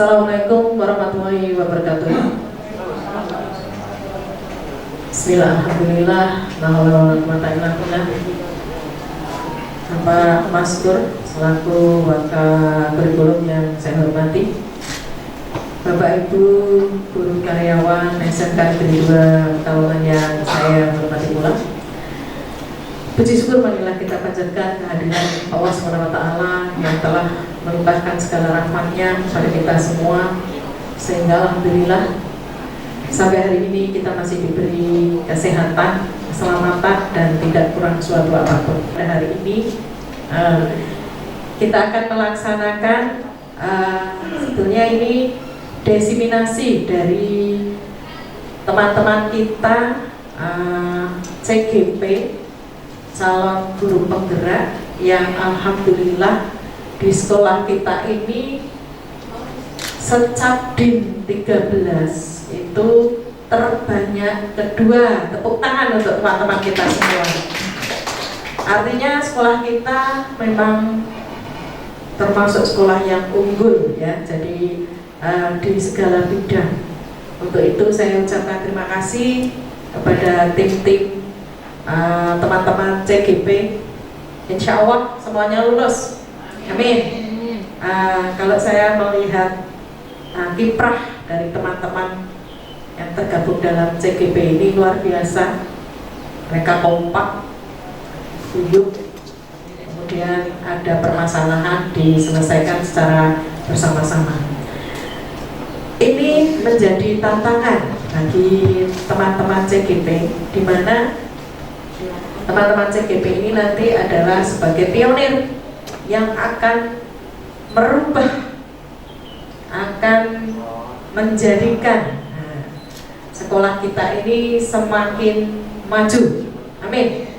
Assalamualaikum warahmatullahi wabarakatuh. Bismillahirrahmanirrahim. Bapak Maskur selaku Wakil Kurikulum yang saya hormati, Bapak Ibu guru karyawan SMK Negeri 2 Pekalongan yang saya hormati pula. Puji syukur marilah kita panjatkan kehadiran Allah SWT yang telah melimpahkan segala rahmat-Nya pada kita semua, sehingga alhamdulillah sampai hari ini kita masih diberi kesehatan, keselamatan, dan tidak kurang suatu apapun. Pada hari ini kita akan melaksanakan sebetulnya ini desiminasi dari teman-teman kita CGP, calon guru penggerak, yang alhamdulillah di sekolah kita ini secapdim 13 itu terbanyak kedua. Tepuk tangan untuk teman-teman kita semua. Artinya sekolah kita memang termasuk sekolah yang unggul ya, jadi di segala bidang. Untuk itu saya ucapkan terima kasih kepada tim-tim teman-teman CGP. Insya Allah semuanya lulus, amin. Kalau saya melihat kiprah dari teman-teman yang tergabung dalam CGP ini luar biasa. Mereka kompak, guyup, kemudian ada permasalahan diselesaikan secara bersama-sama. Ini menjadi tantangan bagi teman-teman CGP, di mana teman-teman CGP ini nanti adalah sebagai pionir yang akan merubah, akan menjadikan sekolah kita ini semakin maju, amin,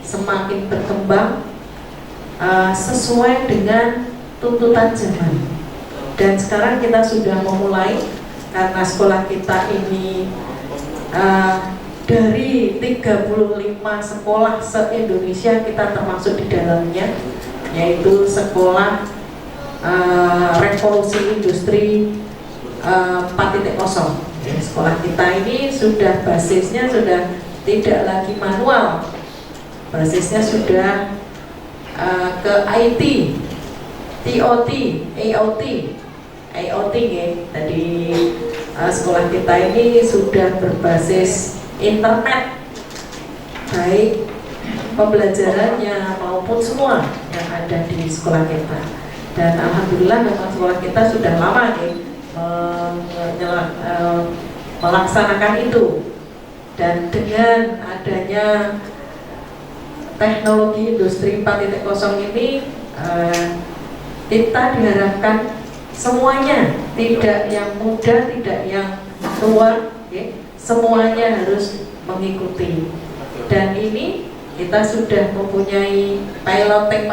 semakin berkembang sesuai dengan tuntutan zaman. Dan sekarang kita sudah memulai, karena sekolah kita ini dari 35 sekolah se-Indonesia kita termasuk di dalamnya, yaitu sekolah revolusi industri 4.0. Sekolah kita ini sudah basisnya sudah tidak lagi manual, basisnya sudah ke IT, TOT, AOT ya. Tadi sekolah kita ini sudah berbasis internet, baik pembelajarannya maupun semua yang ada di sekolah kita. Dan alhamdulillah memang sekolah kita sudah lama nih melaksanakan itu. Dan dengan adanya teknologi industri 4.0 ini, kita diharapkan semuanya, tidak yang muda, tidak yang tua, semuanya harus mengikuti. Dan ini kita sudah mempunyai piloting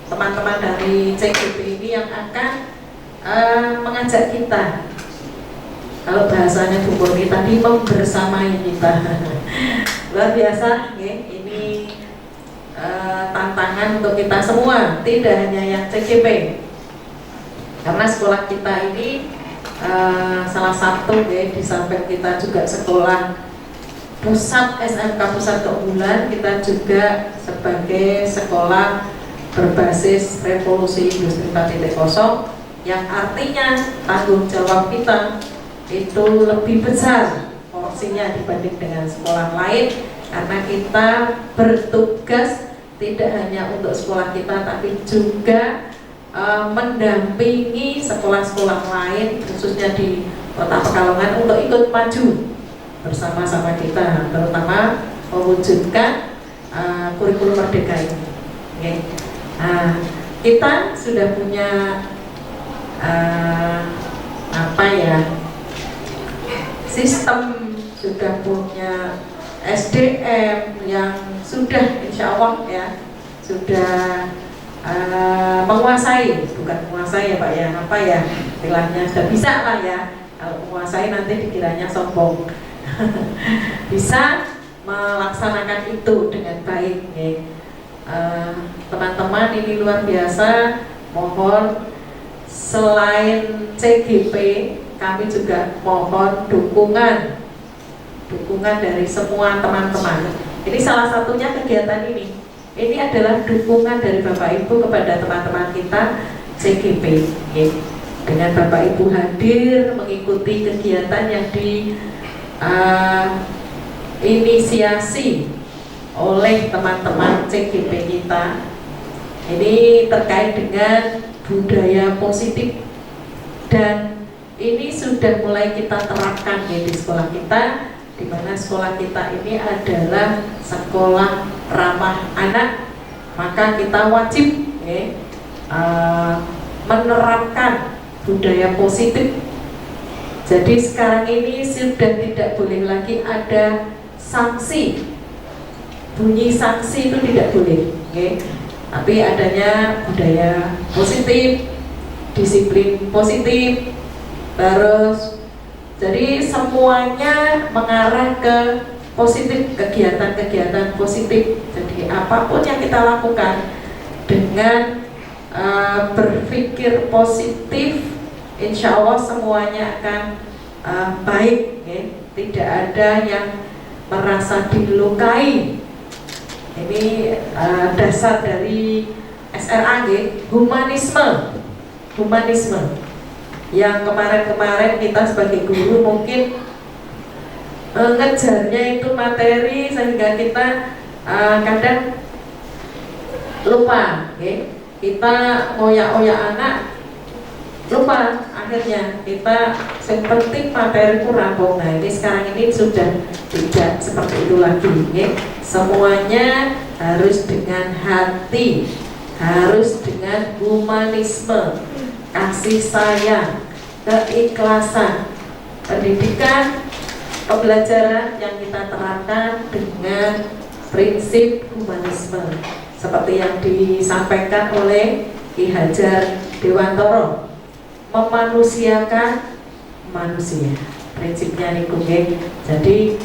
teman-teman dari CGP ini yang akan mengajak kita, kalau bahasanya Bu Murni tadi, membersamai kita. Luar biasa ya, ini tantangan untuk kita semua, tidak hanya yang CGP, karena sekolah kita ini salah satu ya, di samping kita juga sekolah pusat SMK Pusat Keunggulan, kita juga sebagai sekolah berbasis revolusi industri 4.0, yang artinya tanggung jawab kita itu lebih besar porsinya dibanding dengan sekolah lain, karena kita bertugas tidak hanya untuk sekolah kita, tapi juga mendampingi sekolah-sekolah lain, khususnya di Kota Pekalongan, untuk ikut maju bersama-sama kita, terutama mewujudkan kurikulum merdeka ini. Okay. Kita sudah punya sistem, sudah punya SDM yang sudah insya Allah ya, sudah menguasai, bukan menguasai ya Pak ya, apa ya istilahnya, sudah bisa lah ya. Kalau menguasai nanti dikiranya sombong. Bisa melaksanakan itu dengan baik ya. Teman-teman ini luar biasa, mohon selain CGP, kami juga mohon dukungan dari semua teman-teman. Ini salah satunya kegiatan ini. Ini adalah dukungan dari Bapak Ibu kepada teman-teman kita CGP. Dengan Bapak Ibu hadir mengikuti kegiatan yang inisiasi oleh teman-teman CGP kita. Ini terkait dengan budaya positif, dan ini sudah mulai kita terapkan di sekolah kita, di mana sekolah kita ini adalah sekolah ramah anak. Maka kita wajib menerapkan budaya positif. Jadi sekarang ini sudah tidak boleh lagi ada sanksi. Bunyi sanksi itu tidak boleh, tapi adanya budaya positif, disiplin positif, terus jadi semuanya mengarah ke positif, kegiatan-kegiatan positif. Jadi apapun yang kita lakukan dengan berpikir positif, insya Allah semuanya akan baik. Tidak ada yang merasa dilukai. Ini dasar dari SRA, humanisme. Yang kemarin-kemarin kita sebagai guru mungkin ngejarnya itu materi sehingga kita kadang lupa, kita ngoyak-ngoyak anak, lupa akhirnya kita yang penting materi ku rampung. Nah ini sekarang ini sudah tidak seperti itu lagi, semuanya harus dengan hati, harus dengan humanisme, kasih sayang, keikhlasan. Pendidikan, pembelajaran yang kita terapkan dengan prinsip humanisme seperti yang disampaikan oleh Ki Hajar Dewantoro, memanusiakan manusia. Prinsipnya niku nggih. Jadi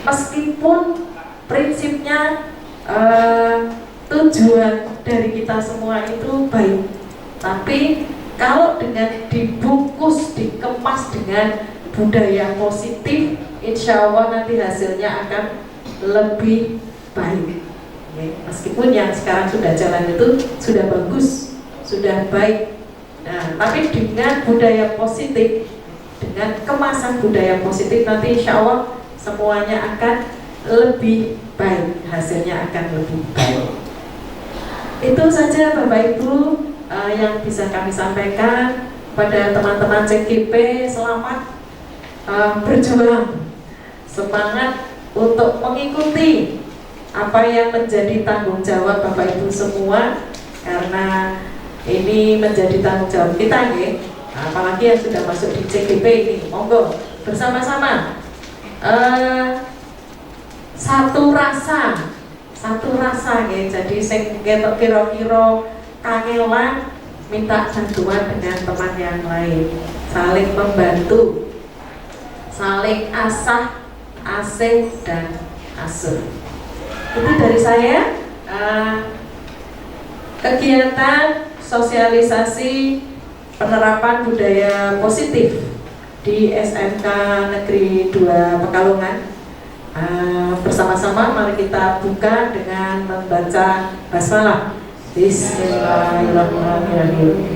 meskipun prinsipnya tujuan dari kita semua itu baik, tapi kalau dengan dibungkus, dikemas dengan budaya positif, insya Allah nanti hasilnya akan lebih baik. Meskipun yang sekarang sudah jalan itu sudah bagus, sudah baik. Nah, tapi dengan budaya positif, dengan kemasan budaya positif, nanti insya Allah semuanya akan lebih baik, hasilnya akan lebih baik. Itu saja Bapak Ibu yang bisa kami sampaikan pada teman-teman CGP. Selamat berjuang, semangat untuk mengikuti apa yang menjadi tanggung jawab Bapak Ibu semua, karena ini menjadi tanggung jawab kita, apalagi yang sudah masuk di CGP ini. Monggo bersama-sama satu rasa, jadi sing kira-kira kangelan minta bantuan dengan teman yang lain, saling membantu, saling asah, asih dan asuh. Itu dari saya. Kegiatan sosialisasi penerapan budaya positif di SMK Negeri 2 Pekalongan. Bersama-sama mari kita buka dengan membaca basmalah. Bismillahirrahmanirrahim.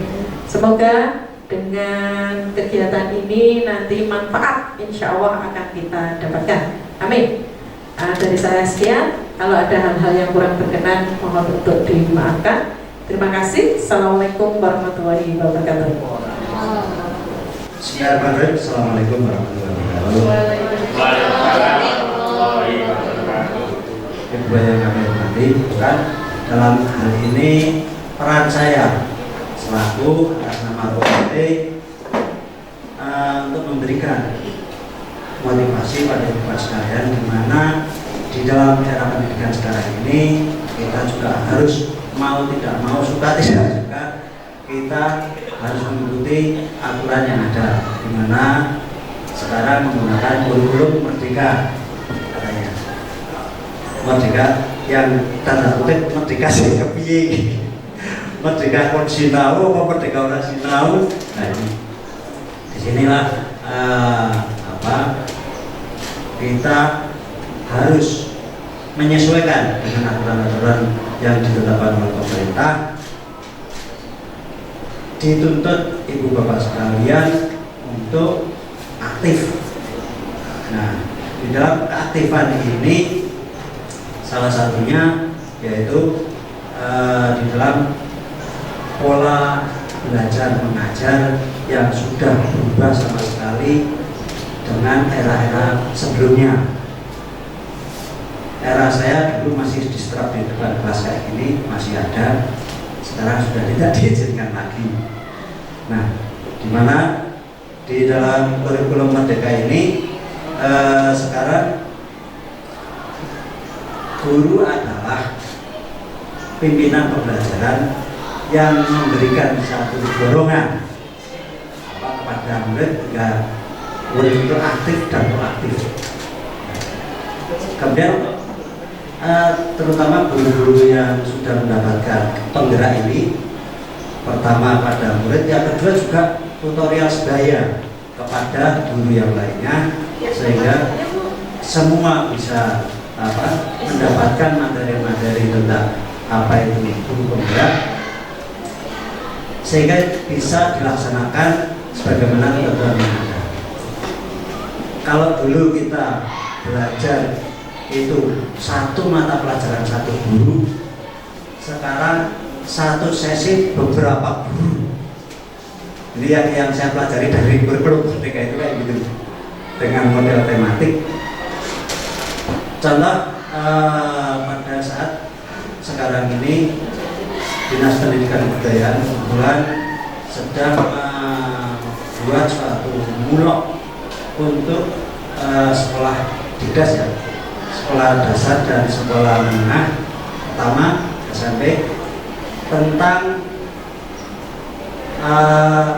Semoga dengan kegiatan ini nanti manfaat insya Allah akan kita dapatkan. Amin. Dari saya sekian. Kalau ada hal-hal yang kurang berkenan mohon untuk dimaafkan. Terima kasih. Assalamualaikum warahmatullahi wabarakatuh. Assalamualaikum warahmatullahi wabarakatuh. Ibu yang kami hormati, bukan dalam hal ini peran saya selaku atas nama OPT untuk memberikan motivasi pada ibu sekalian, di mana di dalam era pendidikan sekarang ini kita juga harus mau tidak mau, suka tidak suka, kita harus mengikuti aturan yang ada, di mana sekarang menggunakan kurikulum merdeka, katanya merdeka yang tanda kutip merdeka sih kepiye merdeka kon sinau apa merdeka ora sinau. Nah ini disinilah kita harus menyesuaikan dengan aturan-aturan yang ditetapkan oleh pemerintah. Dituntut ibu bapak sekalian untuk aktif. Nah, di dalam keaktifan ini salah satunya yaitu di dalam pola belajar mengajar yang sudah berubah sama sekali dengan era-era sebelumnya. Era saya dulu masih disetrap di depan kelas kayak gini, masih ada. Sekarang sudah tidak diizinkan lagi. Nah, di mana di dalam kurikulum Merdeka ini sekarang guru adalah pimpinan pembelajaran yang memberikan satu dorongan kepada murid agar murid itu aktif dan proaktif. Kemudian terutama guru-guru yang sudah mendapatkan penggerak ini, pertama pada murid, yang kedua juga tutorial sebaya kepada guru yang lainnya, sehingga semua bisa mendapatkan materi-materi tentang apa itu guru penggerak, sehingga bisa dilaksanakan sebagaimana ketentuan yang ada. Kalau dulu kita belajar itu satu mata pelajaran satu guru, sekarang satu sesi beberapa guru. Ini yang saya pelajari dari kurikulum Merdeka itu kayak gitu, dengan model tematik. Contoh pada saat sekarang ini Dinas Pendidikan dan Kebudayaan kebetulan sedang membuat suatu mulok untuk sekolah didas ya, sekolah dasar dan sekolah menengah pertama SMP, tentang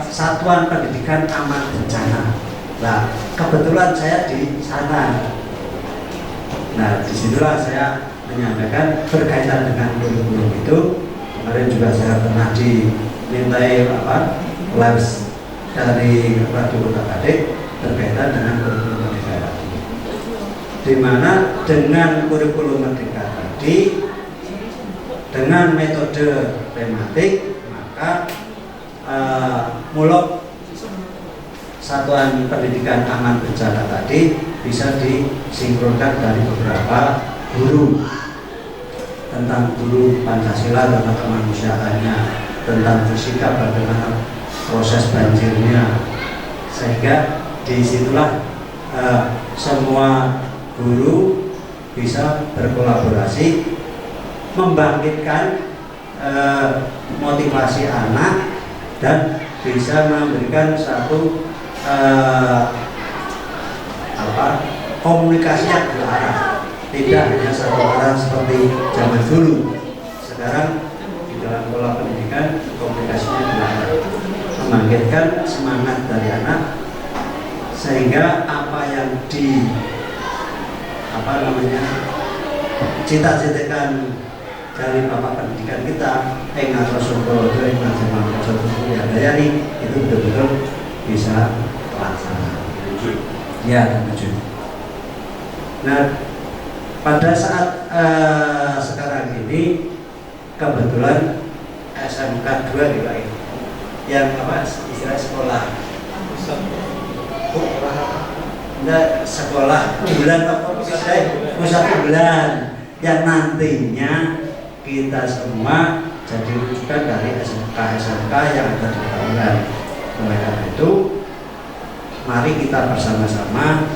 satuan pendidikan aman bencana. Nah, kebetulan saya di sana. Nah, disitulah saya menyampaikan berkaitan dengan kurikulum itu. Kemarin juga saya pernah dimintai les dari Radio Kota Batik berkaitan dengan kurikulum Merdeka tadi, di mana dengan kurikulum Merdeka tadi dengan metode tematik, maka mulok satuan pendidikan aman bencana tadi bisa disinkronkan dari beberapa guru, tentang guru Pancasila, tentang kemanusiaannya, tentang fisika, bagaimana proses banjirnya, sehingga disitulah semua guru bisa berkolaborasi membangkitkan motivasi anak dan bisa memberikan satu komunikasi yang berarah, tidak hanya satu arah seperti zaman dulu. Sekarang di dalam pola pendidikan komunikasinya berarah, membangkitkan semangat dari anak, sehingga apa yang cita-citakan dari bapak pendidikan kita, itu betul-betul bisa terlaksana. Ya, tujuh. Nah, pada saat sekarang ini kebetulan SMK 2 juga ini, yang istilah sekolah sekolah bulan pusat bulan, yang nantinya kita semua jadi rujukan dari SMK yang ada di Bawean. Oleh karena itu, mari kita bersama-sama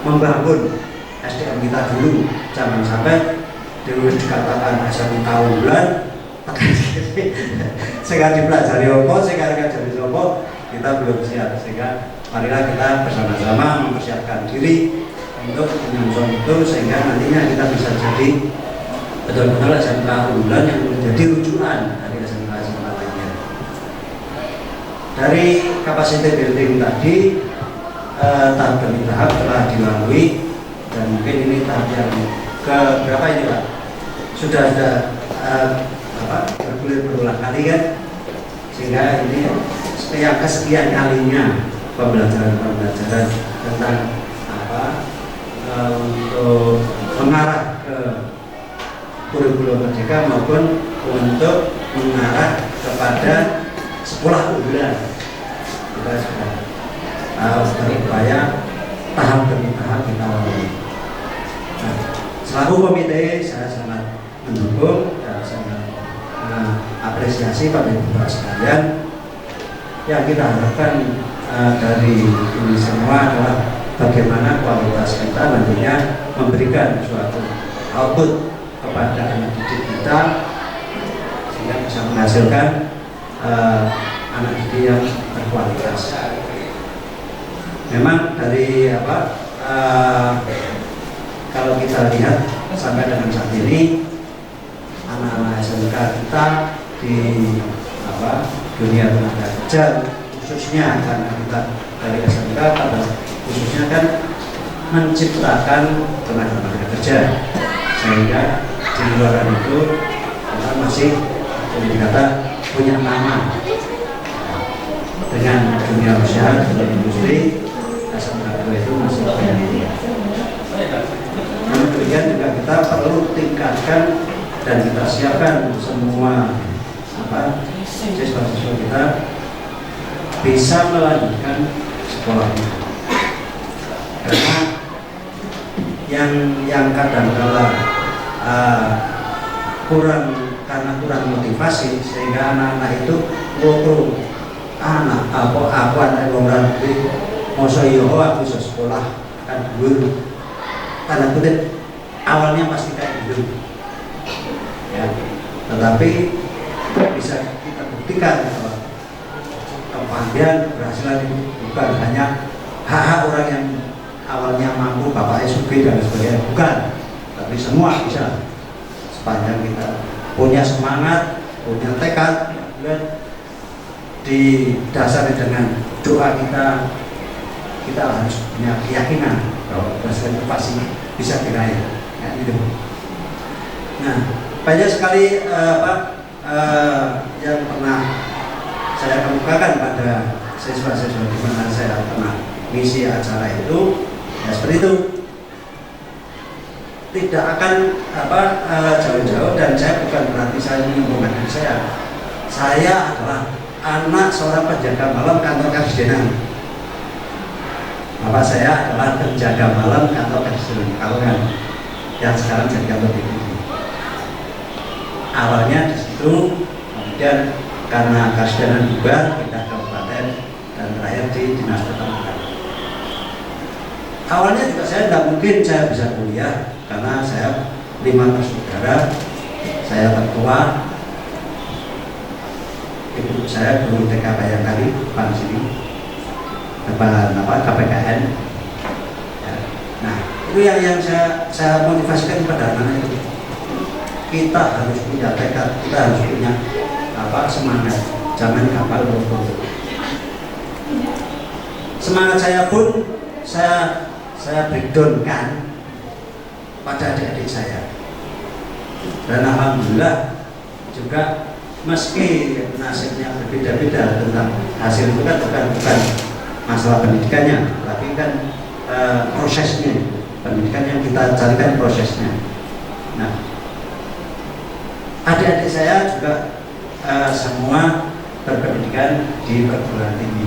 membangun SDM kita dulu. Jangan sampai dikatakan SMK unggulan sehingga dipelajari opo, sehingga jadi opo, kita belum siap. Sehingga marilah kita bersama-sama mempersiapkan diri untuk menyongsong itu, sehingga nantinya kita bisa jadi betul-betul SMK unggulan yang menjadi rujukan dari SMK lainnya. Dari capacity building tadi tahap demi tahap telah dilalui, dan mungkin ini tahap yang ke berapa ini Pak? Sudah bergulir berulang kali kan, sehingga ini yang kesekian kalinya pembelajaran tentang untuk mengarah ke kurikulum merdeka maupun untuk mengarah kepada sekolah unggulan. Kita sudah berupaya tahap demi tahap kita lalui. Nah, selaku komite saya sangat mendukung dan sangat apresiasi pada Bapak sekalian. Yang kita harapkan dari ini semua adalah bagaimana kualitas kita nantinya memberikan suatu output kepada anak didik kita sehingga bisa menghasilkan anak didik yang berkualitas. Memang dari kalau kita lihat sampai dengan saat ini anak-anak SMK kita di dunia tenaga kerja khususnya, karena kita dari SMK pada khususnya kan menciptakan tenaga kerja, sehingga di luar itu kita masih dikata punya nama dengan dunia usaha, dunia industri. SMK itu masih banyak. Kemudian juga kita perlu tingkatkan dan kita siapkan semua siswa-siswa kita bisa melanjutkan sekolahnya. Karena yang kadang-kala kurang motivasi sehingga anak-anak itu aku anak orang moso yo aku bisa sekolah kan guru tanda kutip awalnya pasti kayak gitu ya, tetapi bisa kita buktikan bahwa kepastian keberhasilan itu bukan hanya hak orang yang awalnya mampu bapak SUB dan sebagainya, bukan, tapi semua bisa sepanjang kita punya semangat, punya tekad, didasari dengan doa kita harus punya keyakinan bahwa keberhasilan itu pasti bisa diraih. Ya, gitu. Nah, banyak sekali yang pernah saya kemukakan pada siswa-siswa di mana saya pernah mengisi acara itu, ya seperti itu. Tidak akan jauh-jauh, dan saya bukan berarti saya menyombongkan diri saya. Saya adalah anak seorang penjaga malam kantor Kadisdenan. Bapak saya adalah penjaga malam kantor Kadisdenan Pekalongan yang sekarang jadi kantor DPD. Awalnya di situ, kemudian karena Kadisdenan bubar pindah ke kabupaten dan terakhir di Dinas Peternakan. Awalnya juga saya tidak mungkin saya bisa kuliah karena saya 5 bersaudara, saya tertua, ibu saya guru TK Bayangkari depan sini, depan KPKN. Ya. Nah, itu yang saya motivasikan kepada anak-anak itu. Kita harus punya tekad, kita harus punya semangat, jangan kapal berhenti. Semangat saya pun saya breakdownkan pada adik-adik saya, dan alhamdulillah juga meski nasibnya berbeda-beda tentang hasil itu kan bukan masalah pendidikannya, tapi kan prosesnya, pendidikan yang kita carikan prosesnya. Nah, adik-adik saya juga semua berpendidikan di perguruan tinggi.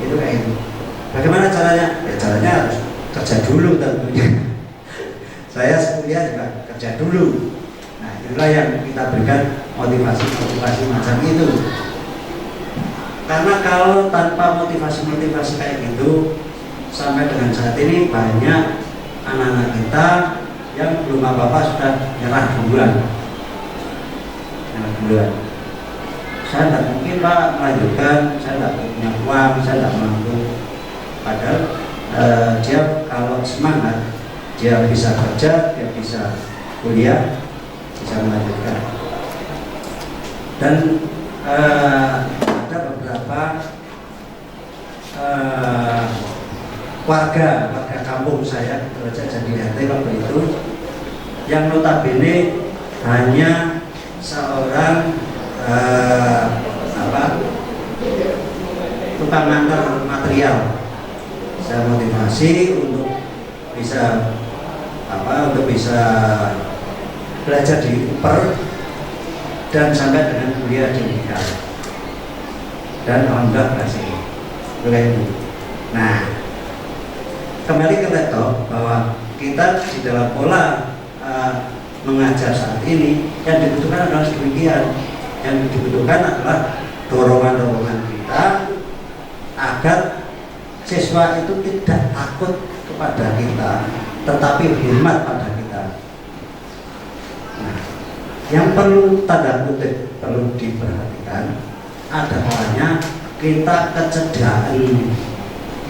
Itu kayak itu. Bagaimana caranya? Ya caranya harus kerja dulu tentunya. Saya kuliah juga kerja dulu. Nah, itulah yang kita berikan motivasi macam itu. Karena kalau tanpa motivasi kayak gitu, sampai dengan saat ini banyak anak-anak kita yang belum apa-apa sudah nyerah duluan. Saya tidak mungkin Pak melanjutkan, saya tidak punya uang, saya tidak mampu. Padahal dia kalau semangat, dia bisa kerja, dia bisa kuliah, bisa melanjutkan. Dan ada beberapa warga kampung saya, jadi RT waktu itu, yang notabene hanya seorang tukang antar material. Saya motivasi untuk bisa belajar di UPER dan sampai dengan kuliah di UNIKA, dan alhamdulillah berhasil. Nah, kembali ke laptop, bahwa kita di dalam pola mengajar saat ini yang dibutuhkan adalah demikian. Yang dibutuhkan adalah dorongan-dorongan kita agar siswa itu tidak takut kepada kita, tetapi hormat pada kita. Nah, yang perlu tanda kutip perlu diperhatikan adalah kita kecederaan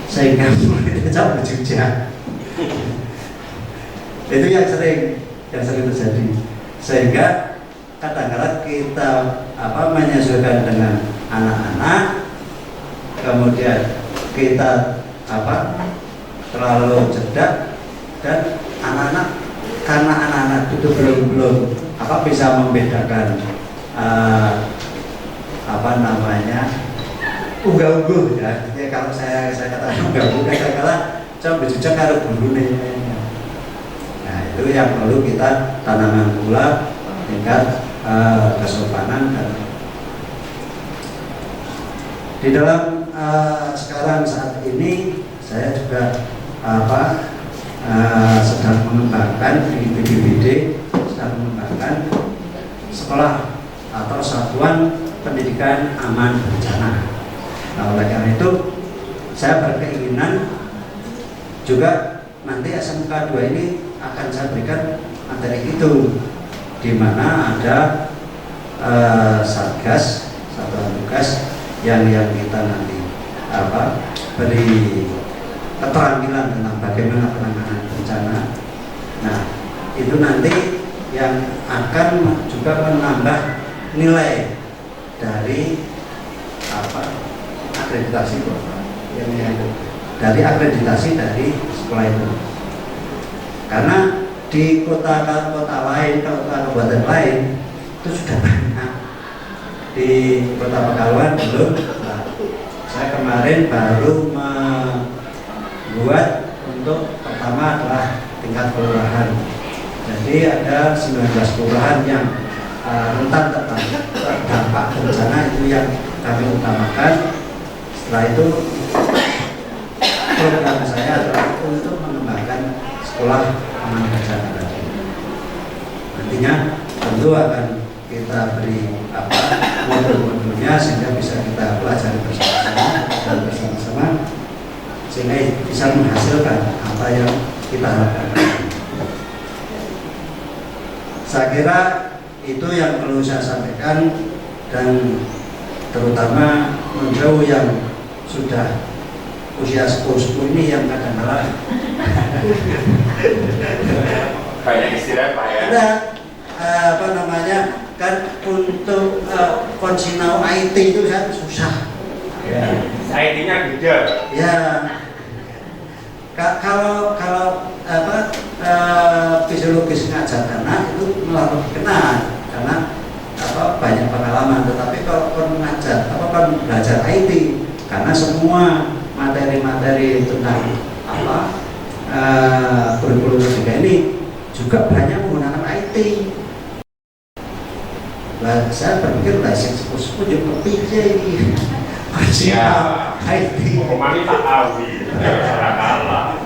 sehingga murid itu berjujur. Itu yang sering terjadi, sehingga kadang-kadang kita menyesuaikan dengan anak-anak, kemudian kita terlalu cedak, dan anak-anak, karena anak-anak itu belum bisa membedakan unggah-ungguh ya. Kalau saya katakan unggah-ungguh, kadang-kadang coba berjujur karo gurune. Nah, itu yang perlu kita tanamkan pula tingkat kesopanan. Dan di dalam sekarang saat ini saya juga sedang mengembangkan di BPBD, sedang mengembangkan sekolah atau satuan pendidikan aman bencana. Nah, oleh karena itu saya berkeinginan juga nanti SMK 2 ini akan saya berikan materi itu, di mana ada satgas, satuan tugas yang kita nanti beri keterampilan tentang bagaimana penanganan bencana. Nah, itu nanti yang akan juga menambah nilai dari akreditasi dari sekolah itu. Karena di kota-kota lain, kabupaten lain itu sudah banyak. Di Kota Pekalongan belum. Nah, saya kemarin baru membuat untuk pertama adalah tingkat kelurahan. Jadi ada 19 kelurahan yang rentan terdampak bencana, itu yang kami utamakan. Setelah itu program saya adalah untuk mengembangkan sekolah aman bencana tadi. Nantinya tentu akan kita beri modul-modulnya sehingga bisa kita pelajari bersama-sama sehingga bisa menghasilkan apa yang kita harapkan. Saya kira itu yang perlu saya sampaikan, dan terutama menjauh yang sudah usia sepuh ini yang kadang-kadang banyak istirahat Pak ya. Ada kan untuk konsinau IT itu kan susah. Ya. IT-nya beda. Ya. Kalau fisiologis ngajar anak itu malah lebih kenal karena banyak pengalaman. Tetapi kalau mengajar belajar IT, karena semua materi-materi tentang kurikulum juga ini juga banyak menggunakan IT. Nah, saya berpikir sepuh-sepuh juga kepikir ini IT. Pemain tak tahu, kalah.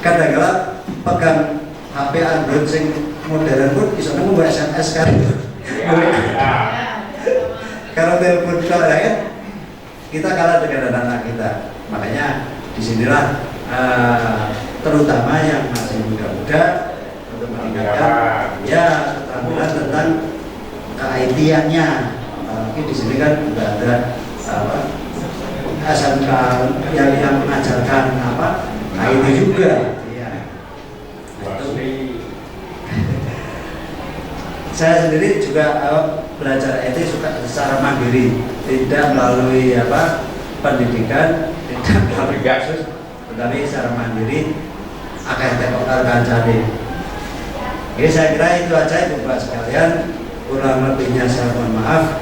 Kadang-kadang pegang HP Android sing modern pun bisa nemu SMS sekarang. Kalau telepon kalau ya, kita kalah dengan anak-anak kita. Makanya disinilah terutama yang masih muda-muda untuk meningkatkan keterampilan tentang ke-IT-annya. Apalagi di sini kan juga ada SMK yang mengajarkan IT juga. Saya sendiri juga belajar IT suka secara mandiri, tidak melalui pendidikan, tidak melalui kasus, tetapi secara mandiri akan tekok kancane. Oke, saya kira itu aja Ibu Bapak sekalian. Kurang lebihnya saya mohon maaf.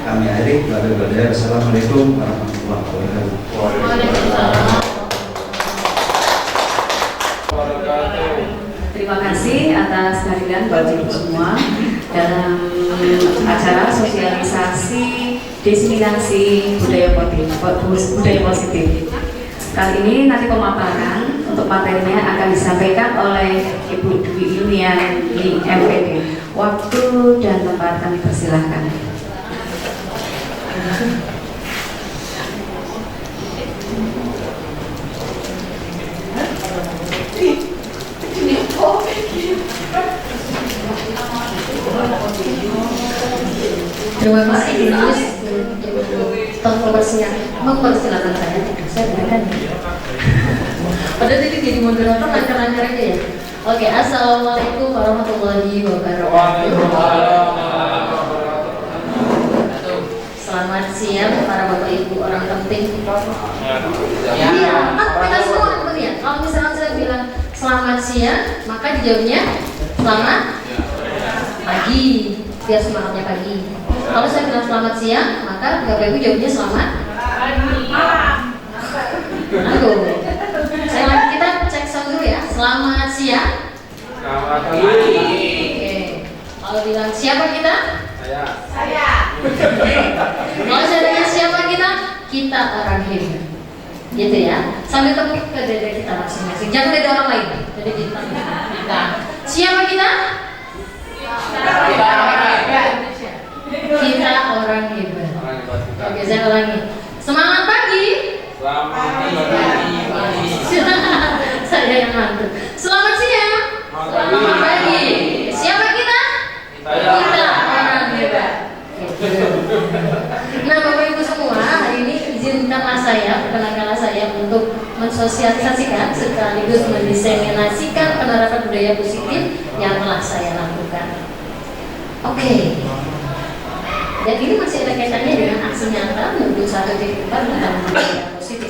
Kami akhiri. Wassalamualaikum warahmatullahi wabarakatuh. Waalaikumsalam. Terima kasih atas kehadiran Bapak Ibu semua dalam acara sosialisasi diseminasi budaya positif. Kali ini nanti pemaparan untuk materinya akan disampaikan oleh Ibu Dwi Yuniani MPD. Waktu dan tempat kami persilahkan. Terima kasih Gus untuk mempersilahkan saya dengarkan. Padahal tadi jadi moderator lancar-lancar aja ya. Oke, assalamualaikum warahmatullahi wabarakatuh. Selamat siang para bapak ibu orang penting. Iya, kita semua orang ya. Kalau misalnya saya bilang selamat siang, maka dijawabnya selamat pagi. Biar semangatnya pagi. Kalau saya bilang selamat siang, maka bapak ibu jawabnya selamat malam. Aduh, kita cek sound dulu ya. Selamat siang. Selamat pagi. Oke. Kalau bilang siapa kita? Saya. Kalau saya tanya siapa kita? Kita orang hebat. Gitu ya. Sambil tepuk ke dada kita masing-masing. Jangan dada orang lain. Dada kita. Siapa kita? Kita orang hebat. Oke, saya ulangi. Semangat pagi. Selamat pagi. Saya yang ngantuk. Selamat siang. Selamat pagi. Siapa kita? Kita orang hebat. Nah, Bapak Ibu semua, hari ini izinkanlah saya, perkenankanlah saya untuk mensosialisasikan sekaligus mendiseminasikan penerapan budaya positif yang telah saya lakukan. Oke. Dan ini masih ada kaitannya dengan aksi nyata menuju 1.4 tentang budaya positif.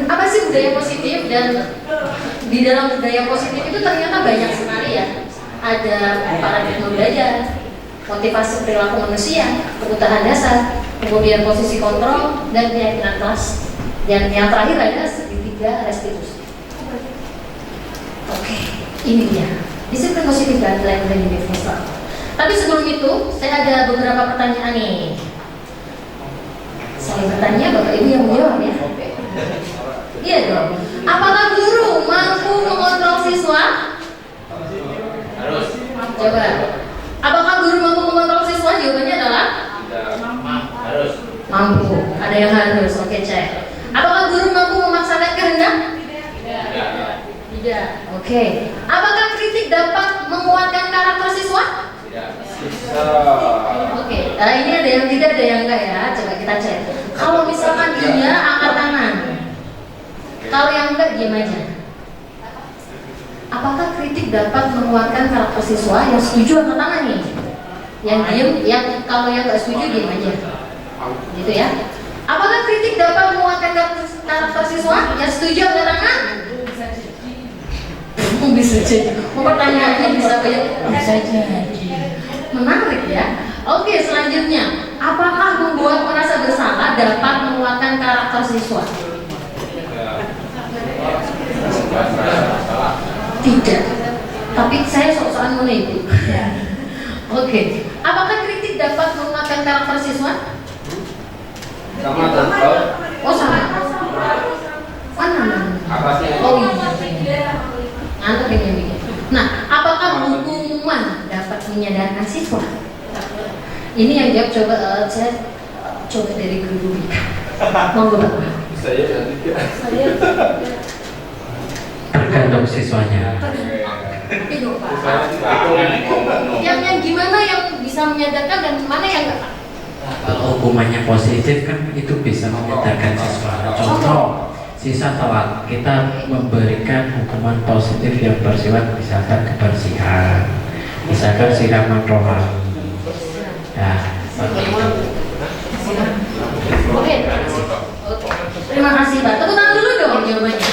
Apa sih budaya positif? Dan di dalam budaya positif itu ternyata banyak sekali ya. Ada paradigma belajar, motivasi perilaku manusia, kebutuhan dasar, kemudian posisi kontrol, dan keyakinan kelas. Dan yang terakhir ada segitiga restitusi. Oke, ini dia disiplin positif dan nilai universal. Tapi sebelum itu, saya ada beberapa pertanyaan nih. Saya bertanya, Bapak Ibu yang menjawab ya. Iya dong. Apakah guru mampu mengontrol siswa? Harus. Coba. Apakah guru mampu mengontrol siswa? Jawabannya adalah Harus. mampu. Ada yang harus. Oke, cek. Apakah guru mampu memaksakan kehendak? Tidak. Oke. Apakah kritik dapat menguatkan karakter siswa? Oke. Ini ada yang tidak, ada yang enggak ya. Coba kita cek. Kalau misalkan dia angkat tangan. Kalau yang enggak diam aja. Apakah kritik dapat menguatkan karakter siswa? Yang setuju angkat tangan nih. Yang diam, yang kalau yang enggak setuju diam aja. Gitu ya. Apakah kritik dapat menguatkan karakter siswa? Yang setuju angkat tangan? Bisa jadi. Pertanyaannya bisa banyak. Bisa jadi. Menarik ya. Oke, selanjutnya, apakah membuat merasa bersalah dapat menguatkan karakter siswa? Tidak. Tapi saya sok-sokan meneliti. Oke. Apakah kritik dapat menguatkan karakter siswa? Sama atau? Oh, sama. Mana? Atasnya. Oh iya. Ngantuk ini. Nah, apakah hukuman dapat menyadarkan siswa? Ini yang jawab coba saya coba dari guru BK. Monggo Bapak. Saya nanti. Tergantung siswanya. Yang gimana yang bisa menyadarkan dan mana yang enggak? Kalau hukumannya positif kan itu bisa menyadarkan siswa. Contoh, siswa telat, kita memberikan hukuman positif yang bersifat misalkan kebersihan, misalkan siraman rohani. Nah, begitu. Oke. Terima kasih Pak. Tepuk tangan dulu dong jawabannya.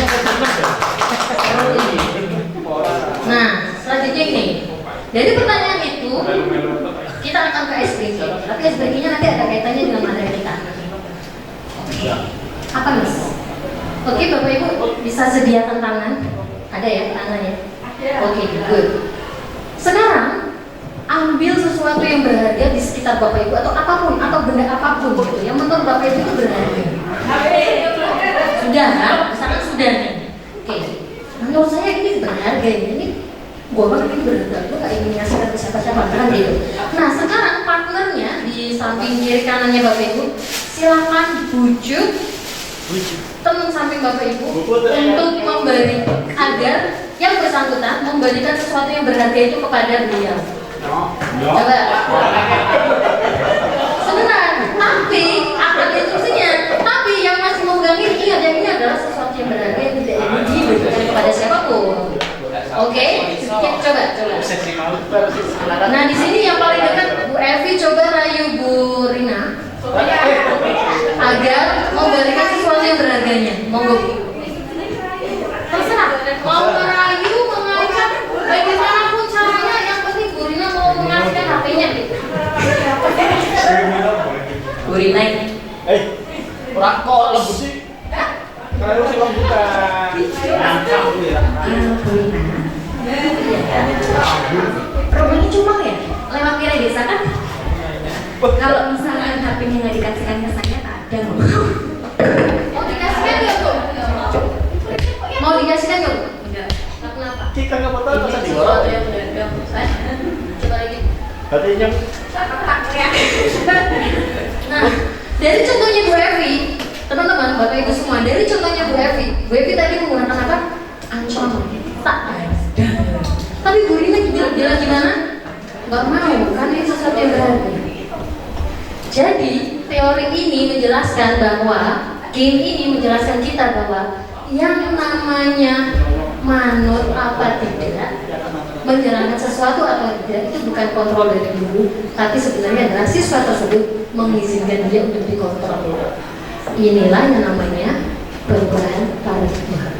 kita akan ke SBG, tapi SBG-nya nanti ada kaitannya dengan materi kita. Apa Mas? Oke, Bapak Ibu bisa sediakan tangan? Ada ya tangannya? Oke, good. Sekarang ambil sesuatu yang berharga di sekitar Bapak Ibu atau apapun atau benda apapun gitu yang menurut Bapak Ibu itu berharga. Sudah kan? Misalkan sudah nih. Oke. Menurut saya ini berharga ini gua banget ini berharga. Gua gak ingin ngasih ke siapa-siapa kan gitu. Nah sekarang partnernya di samping kiri kanannya Bapak Ibu silakan bujuk teman samping Bapak Ibu untuk memberi agar yang bersangkutan memberikan sesuatu yang berharga itu kepada beliau. Coba. Sebentar, tapi akan instruksinya. Tapi yang masih memegang ini ingat ya, ini adalah sesuatu yang berharga yang tidak diberikan kepada siapapun. Oke, coba. Nah di sini yang paling dekat Bu Evi coba rayu Bu Rina agar memberikan sesuatu yang berharganya. Monggo. Terserah. Mau merayu, mengajak, bagaimanapun caranya, yang penting Bu Rina mau mengasihkan HP-nya. Bu Rina ini. Orang kok lembut sih. Kalau sih lembutan. Angkat dulu ya. Bu Rina. Rumahnya cuma ya? Lewat kira desa kan? Kalau misalnya HP-nya nggak dikasihkan ke saya, tak ada loh. Mau dikasihkan nggak Bu? Mau dikasihkan nggak Bu? Enggak. Kenapa? Kita nggak potong Ini masa sesuatu yang berharga. Coba lagi. Katanya Nah, dari contohnya Bu Evi, teman-teman, Bapak Ibu semua, dari contohnya Bu Evi tadi menggunakan apa? Ancaman. Tak ada. Tapi Bu Rina bilang gimana? Gak mau, kan ini sesuatu yang berharga. Jadi, teori ini menjelaskan bahwa game ini menjelaskan kita bahwa yang namanya manut apa tidak, menjalankan sesuatu atau tidak itu bukan kontrol dari guru, tapi sebenarnya adalah siswa tersebut mengizinkan dia untuk dikontrol. Inilah yang namanya perubahan paradigma.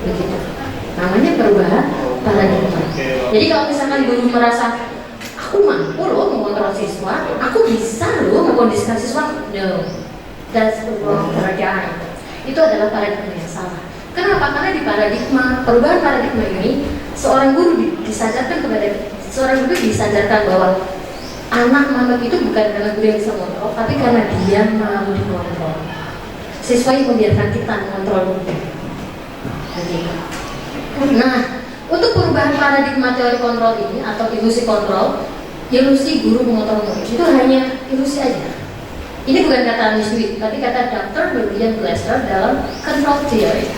Begitu. Namanya perubahan paradigma. Jadi kalau misalkan guru merasa aku mampu loh mengontrol siswa, aku bisa loh mengkondisikan siswa, no, that's the wrong paradigm. Itu adalah paradigma yang salah. Kenapa? Karena di paradigma, perubahan paradigma ini, seorang guru disadarkan bahwa anak manut itu bukan karena guru yang bisa mengontrol, tapi karena dia mau dikontrol. Siswa yang membiarkan kita mengontrol guru. Nah, untuk perubahan paradigma teori kontrol ini atau ilusi kontrol, ilusi guru mengontrol murid itu hanya ilusi aja. Ini bukan kata Miss Dwi, tapi kata Dr. William Glasser dalam control theory.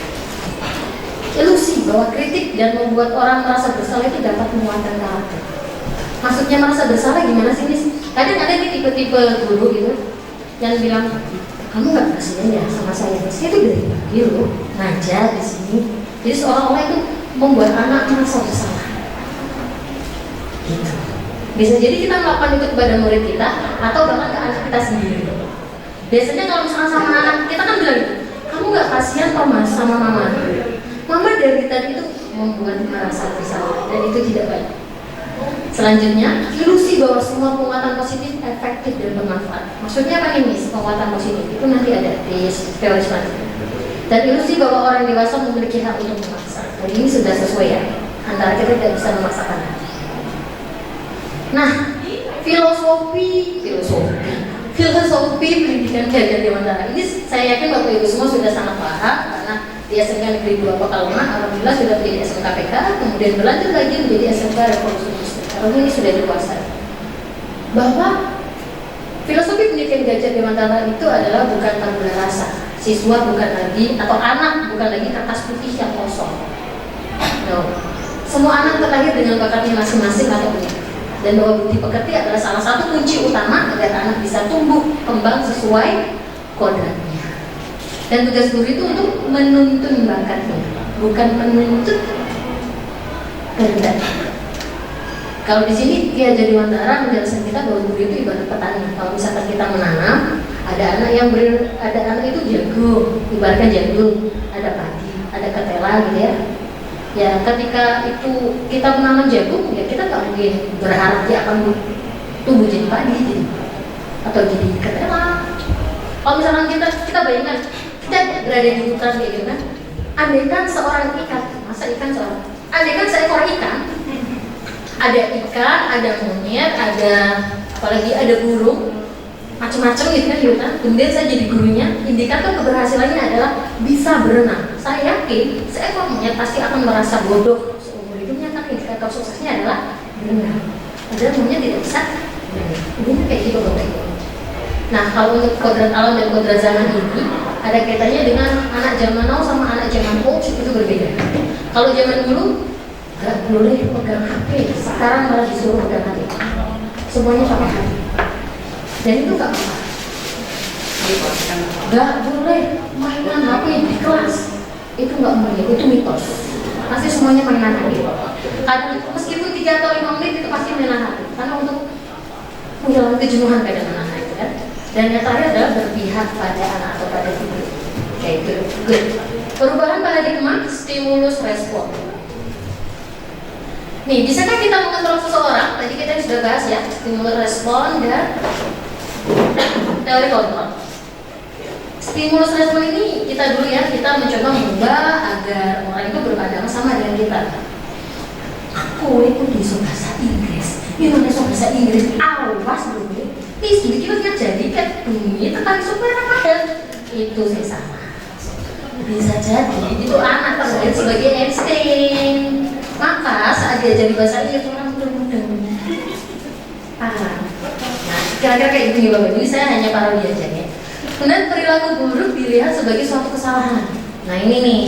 Ilusi bahwa kritik dan membuat orang merasa bersalah itu dapat menguatkan karakter. Maksudnya merasa bersalah gimana sih Miss? Kadang ada nih tipe-tipe guru gitu yang bilang, kamu nggak kasihan ya sama saya? Saya itu dari pagi loh ngajar di sini. Jadi seolah-olah itu membuat anak merasa bersalah. Gitu. Bisa jadi kita melakukan itu kepada murid kita atau bahkan ke anak kita sendiri. Biasanya kalau misalnya sama anak kita kan bilang, kamu nggak kasihan Thomas sama mama? Mama dari tadi itu membuat merasa bersalah dan itu tidak baik. Selanjutnya, ilusi bahwa semua penguatan positif efektif dan bermanfaat. Maksudnya apa nih Miss? Penguatan positif itu nanti ada di teori selanjutnya. Dan ilusi bahwa orang dewasa memiliki hak untuk memaksa. Dan ini sudah sesuai ya. Antara kita tidak bisa memaksakan hati. Nah, filosofi pendidikan Gajah Dewantara ini saya yakin Bapak Ibu semua sudah sangat paham karena di SMK Negeri 2 Pekalongan alhamdulillah sudah menjadi SMK PK, kemudian berlanjut lagi menjadi SMK Revolusi Industri. Kalau ini sudah dikuasai. Bahwa filosofi pendidikan Gajah Dewantara itu adalah bukan tabula rasa. Siswa bukan lagi atau anak bukan lagi kertas putih yang kosong. No. Semua anak terlahir dengan bakatnya masing-masing atau punya. Dan bahwa budi pekerti adalah salah satu kunci utama agar anak bisa tumbuh kembang sesuai kodratnya. Dan tugas guru itu untuk menuntun bakatnya, bukan menuntut kehendak. Kalau di sini Ki Hajar Dewantara menjelaskan kita bahwa guru itu ibarat petani. Kalau misalkan kita menanam, ada anak itu jagung, ibaratkan jagung, ada padi, ada ketela gitu ya. Ya ketika itu kita menanam jagung, ya kita nggak mungkin berharap dia akan tumbuh jadi padi gitu, atau jadi ketela. Kalau misalkan kita bayangkan kita berada di hutan kayak gitu kan, andaikan seorang ikan, masa ikan seorang, andaikan seekor ikan, ada monyet, ada apalagi ada burung, macam-macam gitu kan di hutan. Kemudian saya jadi gurunya, indikator keberhasilannya adalah bisa berenang. Saya yakin seekor monyet pasti akan merasa bodoh seumur hidupnya, kan indikator suksesnya adalah berenang. Padahal monyet tidak bisa berenang. Ini kayak gitu Bapak Ibu. Nah, kalau untuk kodrat alam dan kodrat zaman ini ada kaitannya dengan anak zaman now sama anak zaman old itu berbeda. Kalau zaman dulu nggak boleh pegang HP, sekarang malah disuruh pegang HP. Semuanya pakai HP. Dan itu nggak apa-apa. Nggak boleh mainan HP di kelas. Itu nggak boleh, itu mitos. Pasti semuanya mainan HP. Karena meskipun 3 atau 5 menit itu pasti mainan HP. Karena untuk menghilangkan kejenuhan pada anak itu kan. Dan yang terakhir adalah berpihak pada anak atau pada figur. Kayak gitu. Good. Perubahan paradigma, stimulus respon. Nih, bisakah kita mengontrol seseorang? Tadi kita sudah bahas ya, stimulus respon dan teori kontrol. Stimulus respon ini kita dulu ya, kita mencoba mengubah agar orang itu berpandangan sama dengan kita. Aku itu di bahasa Inggris, Indonesia bahasa Inggris, awas dulu. Studiosnya jadi kan bunyi tekan supaya apa? Itu sih sama. Bisa jadi itu anak terlihat sebagai Einstein. Maka saat dia jadi bahasa Inggris orang mudah-mudah. Nah, kira-kira kayak gitu ya Bapak. Ini saya hanya parodi aja ya. Kemudian perilaku buruk dilihat sebagai suatu kesalahan. Nah ini nih,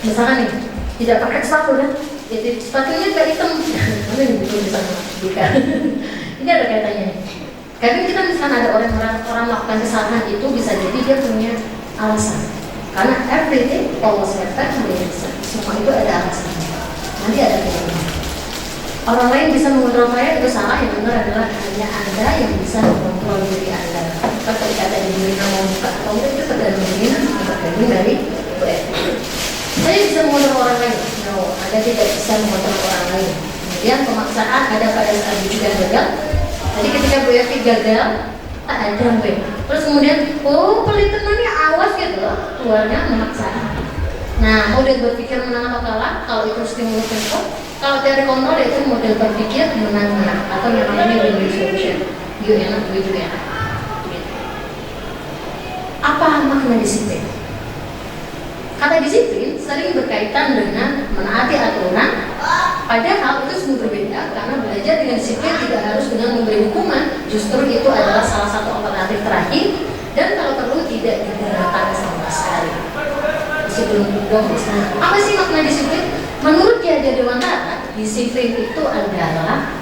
misalkan nih tidak pakai sepatu kan? Jadi sepatunya kayak hitam. Mana nih betul di sana? Bukan. Ini ada kaitannya. Karena kita misalkan ada orang melakukan kesalahan itu bisa jadi dia punya alasan. Karena everything always happen reason. Semua itu ada alasan. Nanti ada kaitannya. Orang lain bisa mengontrol saya itu salah, yang benar adalah hanya Anda yang bisa mengontrol diri Anda. Seperti kata diri mau buka atau enggak itu tergantung dari saya bisa mengontrol orang lain. No, Anda tidak bisa mengontrol orang lain. Kemudian pemaksaan ada pada saat juga gagal. Jadi ketika Bu Evi gagal, tak ada Bu. Terus kemudian, oh pelitenannya awas gitu, keluarnya memaksa. Nah, model berpikir menang atau kalah, kalau itu stimulus respon. Kalau teori kontrol itu model berpikir menang atau yang namanya win-win solution. You enak, gue juga enak. Apa makna disiplin? Kata disiplin sering berkaitan dengan menaati aturan. Padahal itu sungguh berbeda karena belajar dengan disiplin tidak harus dengan memberi hukuman. Justru itu adalah salah satu alternatif terakhir dan kalau perlu tidak digunakan sama sekali. Disiplin dong. Apa sih makna disiplin? Menurut Ki Hajar Dewantara, disiplin itu adalah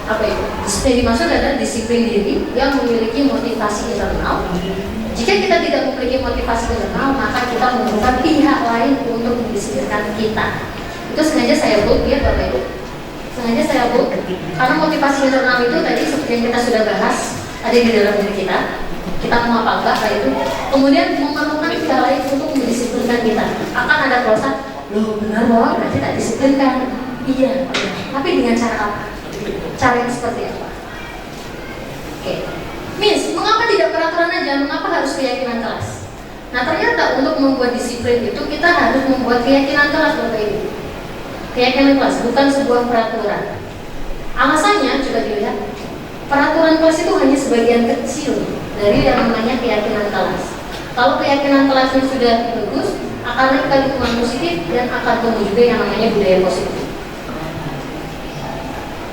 apa itu? Disiplin dimaksud adalah disiplin diri yang memiliki motivasi internal. Jika kita tidak memiliki motivasi internal, maka kita memerlukan pihak lain untuk mendisiplinkan kita. Itu sengaja saya buat ya Bapak Ibu. Sengaja saya buat karena motivasi internal itu tadi seperti yang kita sudah bahas ada di dalam diri kita. Kita mau apa enggak kayak itu. Kemudian memerlukan pihak lain untuk mendisiplinkan kita. Akan ada proses, loh benar bahwa berarti tak disiplinkan. Iya, tapi dengan cara apa? Cara yang seperti apa? Oke. Miss, mengapa tidak peraturan aja? Mengapa harus keyakinan kelas? Nah ternyata untuk membuat disiplin itu kita harus membuat keyakinan kelas Bapak Ibu. Keyakinan kelas bukan sebuah peraturan. Alasannya juga dilihat peraturan kelas itu hanya sebagian kecil dari yang namanya keyakinan kelas. Kalau keyakinan kelasnya sudah bagus, akan naik lingkungan positif dan akan tumbuh juga yang namanya budaya positif.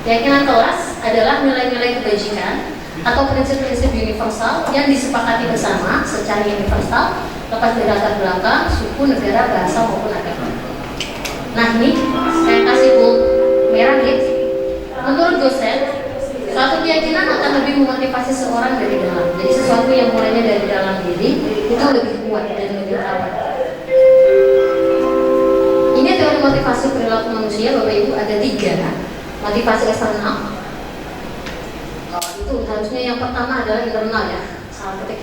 Keyakinan kelas adalah nilai-nilai kebajikan atau prinsip-prinsip universal yang disepakati bersama secara universal lepas dari latar belakang, suku, negara, bahasa maupun agama. Nah ini saya kasih bold merah nih. Menurut dosen, suatu keyakinan akan lebih memotivasi seorang dari dalam. Jadi sesuatu yang mulainya dari dalam diri itu lebih kuat dan lebih awet. Ini teori motivasi perilaku manusia Bapak Ibu ada 3. Motivasi eksternal. Itu harusnya yang pertama adalah internal ya, salah ketik.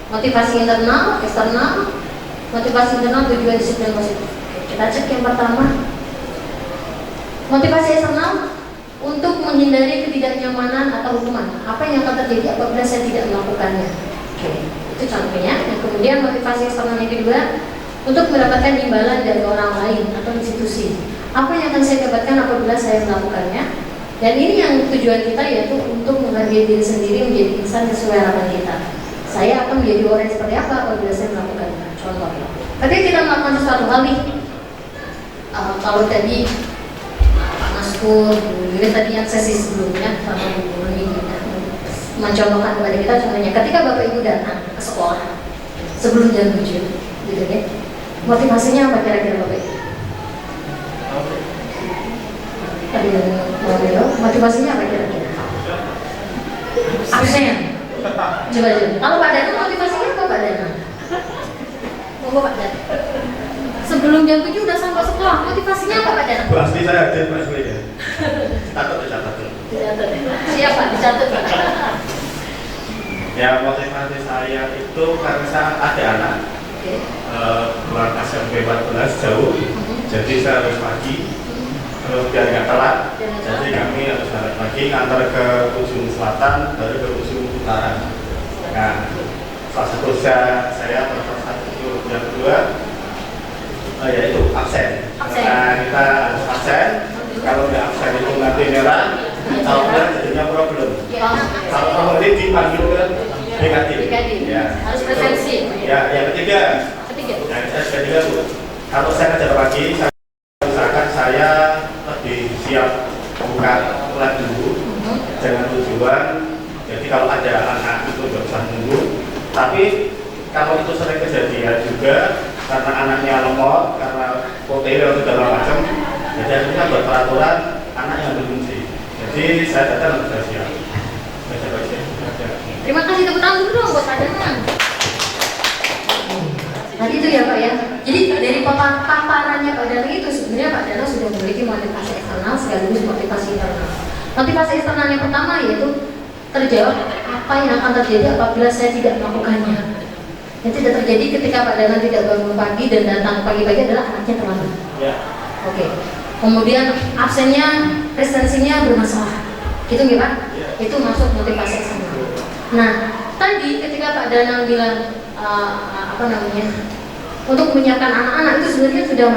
Motivasi internal, eksternal, Motivasi internal, tujuan, disiplin, positif. Oke, kita cek yang pertama. Motivasi eksternal untuk menghindari ketidaknyamanan atau hukuman. Apa yang akan terjadi apabila saya tidak melakukannya? Oke, itu contohnya. Dan kemudian motivasi eksternal yang kedua, untuk mendapatkan imbalan dari orang lain atau institusi. Apa yang akan saya dapatkan apabila saya melakukannya? Dan ini yang tujuan kita, yaitu untuk menghargai diri sendiri menjadi insan sesuai harapan kita. Saya akan menjadi orang yang seperti apa apabila saya melakukannya. Contoh, ketika kita melakukan sesuatu hal nih, kalau tadi Pak Maskur, ini tadi yang sesi sebelumnya sama Bu Nini mencontohkan kepada kita, contohnya ketika Bapak Ibu datang ke sekolah sebelum jam 7, gitu ya, motivasinya apa kira-kira Bapak Ibu? Motivasinya apa kira-kira? Absen. Coba. Kalau Pak Dana motivasinya apa Pak Dana? Monggo Pak Dana. Sebelum jam 7 udah sampai sekolah, motivasinya apa Pak Dana? Bu Asli saya hadir Pak Asli ya. Dicatat. Siapa? Dicatat Pak. Ya, motivasi saya itu karena ada anak keluar SMP 14 jauh, jadi saya harus pagi. Terus biar nggak telat, jadi kami harus berangkat pagi, ngantar ke ujung selatan, baru ke ujung utara. Nah, salah satu saya yang kedua, yaitu absen. Nah, kita harus absen. Kalau nggak absen itu nanti merah, kalau enggak jadinya problem. Kalau nanti dipanggil ke negatif. Ya, harus prevensi. Ya, yang ketiga. Yang ketiga, Bu. Kalau saya kerja pagi, misalkan saya lebih siap buka lab dulu dengan tujuan, jadi kalau ada anak itu nggak usah nunggu. Tapi kalau itu sering kejadian juga karena anaknya lemot, karena OTW atau segala macam, jadi kita buat peraturan anak yang berfungsi. Jadi saya datang untuk siap. Terima kasih, tepuk tangan dulu dong buat Pak Dana. Nah itu ya Pak ya. Jadi dari paparannya Pak Dana itu sebenarnya Pak Dana sudah memiliki motivasi eksternal sekaligus motivasi internal. Motivasi eksternal yang pertama yaitu terjawab apa yang akan terjadi apabila saya tidak melakukannya. Yang tidak terjadi ketika Pak Dana tidak bangun pagi dan datang pagi-pagi adalah anaknya terlambat. Ya. Oke. Kemudian absennya, presensinya bermasalah. Gitu nggak Pak? Ya. Itu masuk motivasi eksternal. Nah, tadi ketika Pak Danang bilang untuk menyiapkan anak-anak itu sebenarnya sudah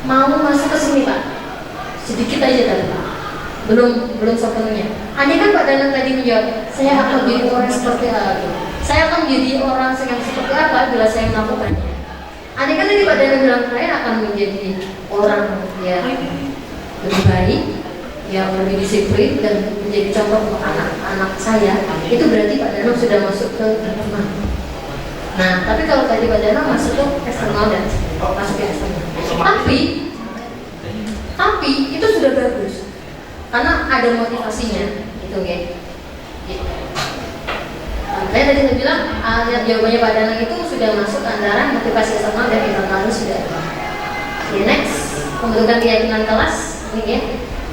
mau masuk ke sini Pak. Sedikit aja tadi Pak. Belum sepenuhnya. Andai kan Pak Danang tadi menjawab, saya akan menjadi orang seperti apa? Saya akan menjadi orang yang seperti apa bila saya melakukannya? Andai kan tadi Pak Danang bilang saya akan menjadi orang yang lebih baik, yang lebih disiplin dan menjadi contoh untuk anak-anak saya, itu berarti Pak Danang sudah masuk ke internal. Nah, tapi kalau tadi Pak Danang masuk ke eksternal dan masuk ke eksternal. Tapi itu sudah bagus karena ada motivasinya, gitu ya. Saya tadi saya bilang jawabannya Pak Danang itu sudah masuk antara motivasi eksternal dan internal sudah ada. Okay, next, pembentukan keyakinan kelas, ini ya.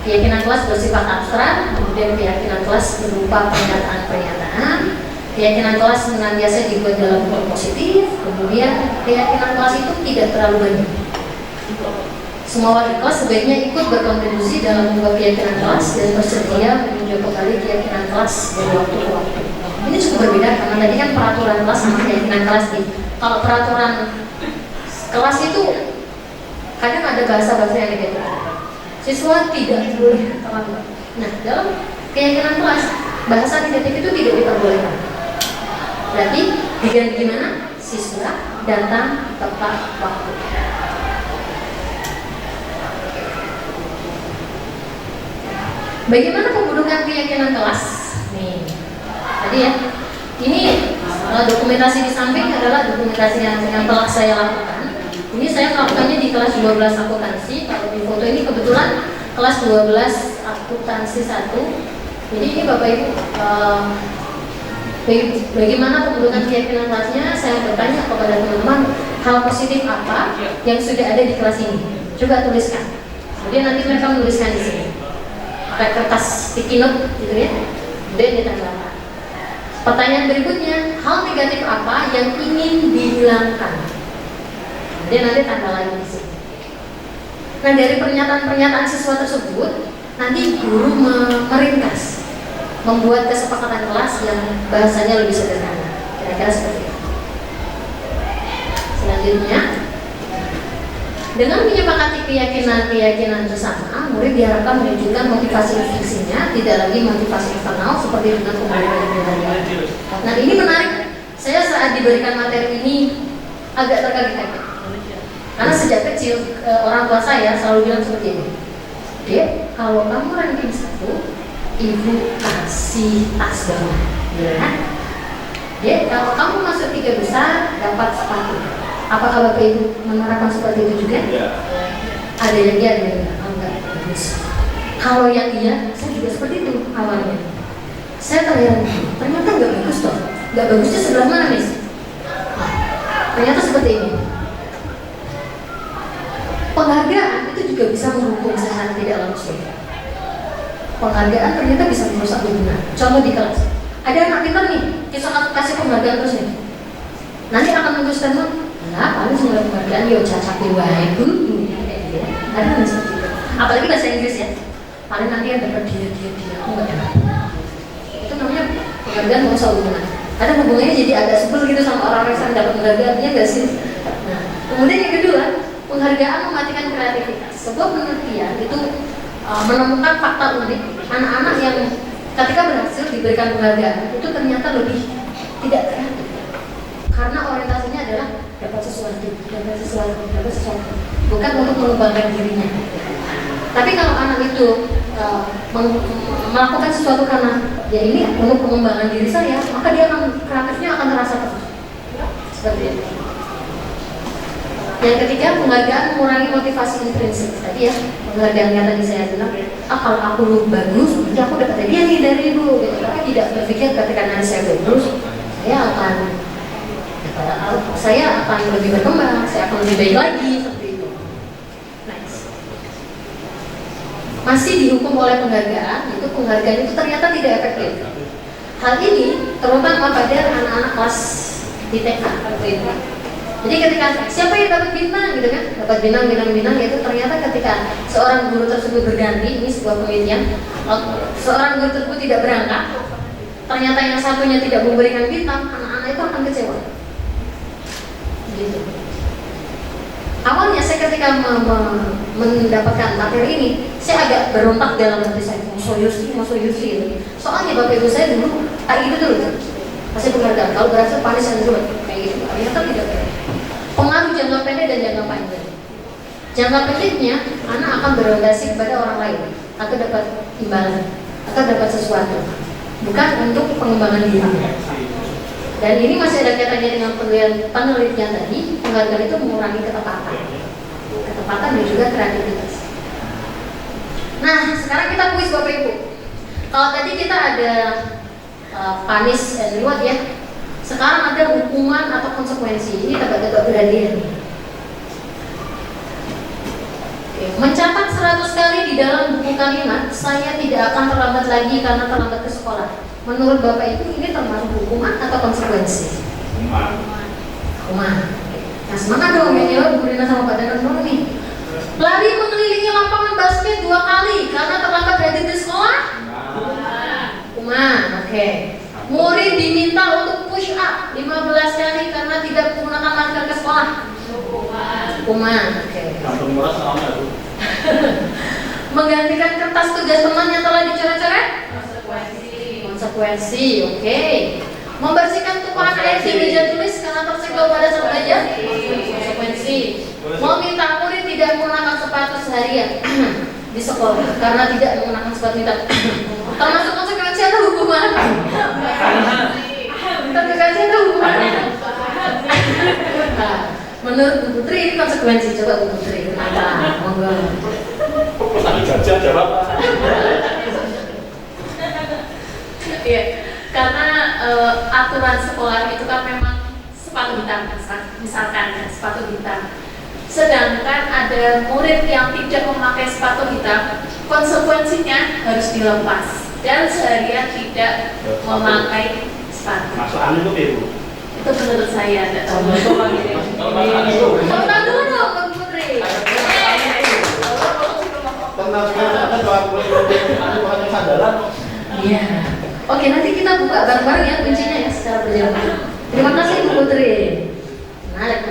Keyakinan kelas bersifat abstrak, kemudian keyakinan kelas berupa pernyataan-pernyataan. Keyakinan kelas senantiasa dibuat dalam bentuk positif. Kemudian keyakinan kelas itu tidak terlalu banyak. Semua warga kelas sebaiknya ikut berkontribusi dalam membuat keyakinan kelas dan bersedia meninjau kembali keyakinan kelas dari waktu ke waktu. Ini cukup berbeda karena tadi kan peraturan kelas sama keyakinan kelas nih. Kalau peraturan kelas itu kadang ada bahasa-bahasa yang negatif. Siswa tidak boleh terlambat. Nah, dalam keyakinan kelas bahasa negatif itu tidak diperbolehkan. Berarti diganti gimana? Siswa datang tepat waktu. Bagaimana pembentukan keyakinan kelas? Nih, tadi ya. Ini dokumentasi di samping adalah dokumentasi yang telah saya lakukan. Ini saya melakukannya di kelas 12 akuntansi. Kalau di foto ini kebetulan kelas 12 akuntansi 1. Jadi ini Bapak Ibu, bagaimana pembentukan keyakinan kelasnya? Saya bertanya kepada teman-teman hal positif apa yang sudah ada di kelas ini. Coba tuliskan. Kemudian nanti mereka menuliskan di sini. Pakai kertas sticky note gitu ya. Kemudian ditambahkan. Pertanyaan berikutnya, hal negatif apa yang ingin dihilangkan? Dia nanti tanda lagi di sini. Nah, dari pernyataan-pernyataan siswa tersebut, nanti guru meringkas, membuat kesepakatan kelas yang bahasanya lebih sederhana. Kira-kira seperti itu. Selanjutnya, dengan menyepakati keyakinan bersama, murid diharapkan menunjukkan motivasi intrinsiknya, tidak lagi motivasi eksternal seperti dengan pembelajaran pribadi. Nah, ini menarik. Saya saat diberikan materi ini agak terkaget-kaget. Karena sejak kecil orang tua saya selalu bilang seperti ini. Dek, kalau kamu ranking 1, ibu kasih tas baru. Ya. Dek, kalau kamu masuk 3 besar, dapat sepatu. Apakah Bapak Ibu menerapkan seperti itu juga? Ya. Ada yang iya, ada yang enggak. Bagus. Kalau yang iya, saya juga seperti itu awalnya. Saya ternyata enggak bagus toh. Enggak bagusnya sebelah mana, Miss? Nah, ternyata seperti ini. Penghargaan itu juga bisa menghukum secara tidak langsung. Penghargaan ternyata bisa merusak hubungan. Contoh di kelas, ada anak pintar nih, kita kasih penghargaan terus nih. Nanti akan meneruskan, nah paling semua penghargaan yo cacat wae bu, ada yang seperti itu. Apalagi bahasa Inggris ya, paling nanti yang dapat dia, aku nggak dapat. Itu namanya penghargaan merusak hubungan. Ada hubungannya jadi agak sebel gitu sama orang-orang yang dapat penghargaan, iya nggak sih? Nah, kemudian yang kedua, penghargaan mematikan kreativitas. Sebuah penelitian itu menemukan fakta unik, anak-anak yang ketika berhasil diberikan penghargaan itu ternyata lebih tidak kreatif karena orientasinya adalah dapat sesuatu, bukan untuk mengembangkan dirinya. Tapi kalau anak itu melakukan sesuatu karena ya ini untuk pengembangan diri saya, maka dia akan kreatifnya akan terasa terus seperti itu. Yang ketiga, penghargaan mengurangi motivasi intrinsik. Tadi ya, penghargaan yang tadi saya bilang, kalau aku bagus, ya aku dapat hadiah nih dari ibu. Gitu. Tapi tidak berpikir ketika nanti saya bagus, saya akan lebih berkembang, saya akan lebih baik lagi seperti itu. Nice. Masih dihukum oleh penghargaan, itu penghargaan itu ternyata tidak efektif. Hal ini terutama pada anak-anak kelas di TK seperti itu. Jadi ketika siapa yang dapat bintang gitu kan, dapat bintang itu ternyata ketika seorang guru tersebut berganti, ini sebuah penelitian, seorang guru tersebut tidak berangkat, ternyata yang satunya tidak memberikan bintang, anak-anak itu akan kecewa. Gitu. Awalnya saya ketika mendapatkan materi ini, saya agak berontak dalam hati saya, mau Yusi. Soalnya bapak ibu saya dulu kayak gitu dulu, masih penghargaan. Kalau berhasil panis dan dulu kayak gitu, ternyata tidak kayak. Pengaruh jangka pendek dan jangka panjang. Jangka pendeknya, anak akan berorientasi kepada orang lain, atau dapat imbalan, atau dapat sesuatu, bukan untuk pengembangan diri. Dan ini masih ada kaitannya dengan penelitian tadi. Penghargaan itu mengurangi ketepatan dan juga kreativitas. Nah, sekarang kita kuis Bapak Ibu. Kalau tadi kita ada punish and reward ya. Sekarang ada hukuman atau konsekuensi. Ini tebak-tebak berhadiah. Mencatat 100 kali di dalam buku kalimat, saya tidak akan terlambat lagi karena terlambat ke sekolah. Menurut Bapak Ibu ini termasuk hukuman atau konsekuensi? Hukuman. Nah, semangat dong yang jawab Bu Rina sama Pak Dadan dulu nih. Lari mengelilingi lapangan basket 2 kali karena terlambat hadir di sekolah? Hukuman. Oke. Murid diminta untuk push up 15 kali karena tidak menggunakan masker ke sekolah. Hukuman. Oke. Menggantikan kertas tugas teman yang telah dicoret-coret? Konsekuensi. Oke. Membersihkan tumpahan air di meja tulis karena tersenggol pada sang belajar? Konsekuensi. Meminta murid tidak menggunakan sepatu seharian di sekolah karena tidak menggunakan sepatu hitam. Termasuk konsekuensi atau hukuman? Konsekuensi atau hukuman? Nah, menurut Bu Putri ini konsekuensi. Coba Bu Putri, kenapa? Monggo. Tadi gajah jawab. Iya, karena aturan sekolah itu kan memang sepatu hitam, misalkan ya, sepatu hitam. Sedangkan ada murid yang tidak memakai sepatu hitam, konsekuensinya harus dilepas dan seharian tidak memakai sepatu. Masuk angin itu biru. Itu menurut saya, nggak tahu. Tepuk tangan dulu dong, Mbak Putri. Iya. Oke, nanti kita buka bareng-bareng ya kuncinya ya secara berjamaah. Terima kasih Bu Putri. Menarik.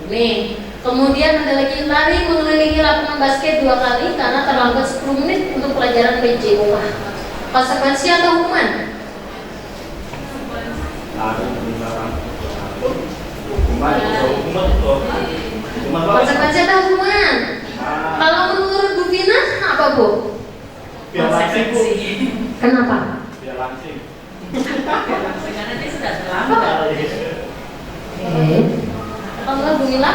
Nih, kemudian ada lagi lari mengelilingi lapangan basket 2 kali karena terlambat 10 menit untuk pelajaran PJOK. Konsekuensi atau hukuman? Konsekuensi atau hukuman? Kalau menurut Bu Vina, apa Bu? Biar langsing, Bu. Kenapa? Biar langsing. Karena dia sudah terlambat. Oke. Kalau Bu Mila?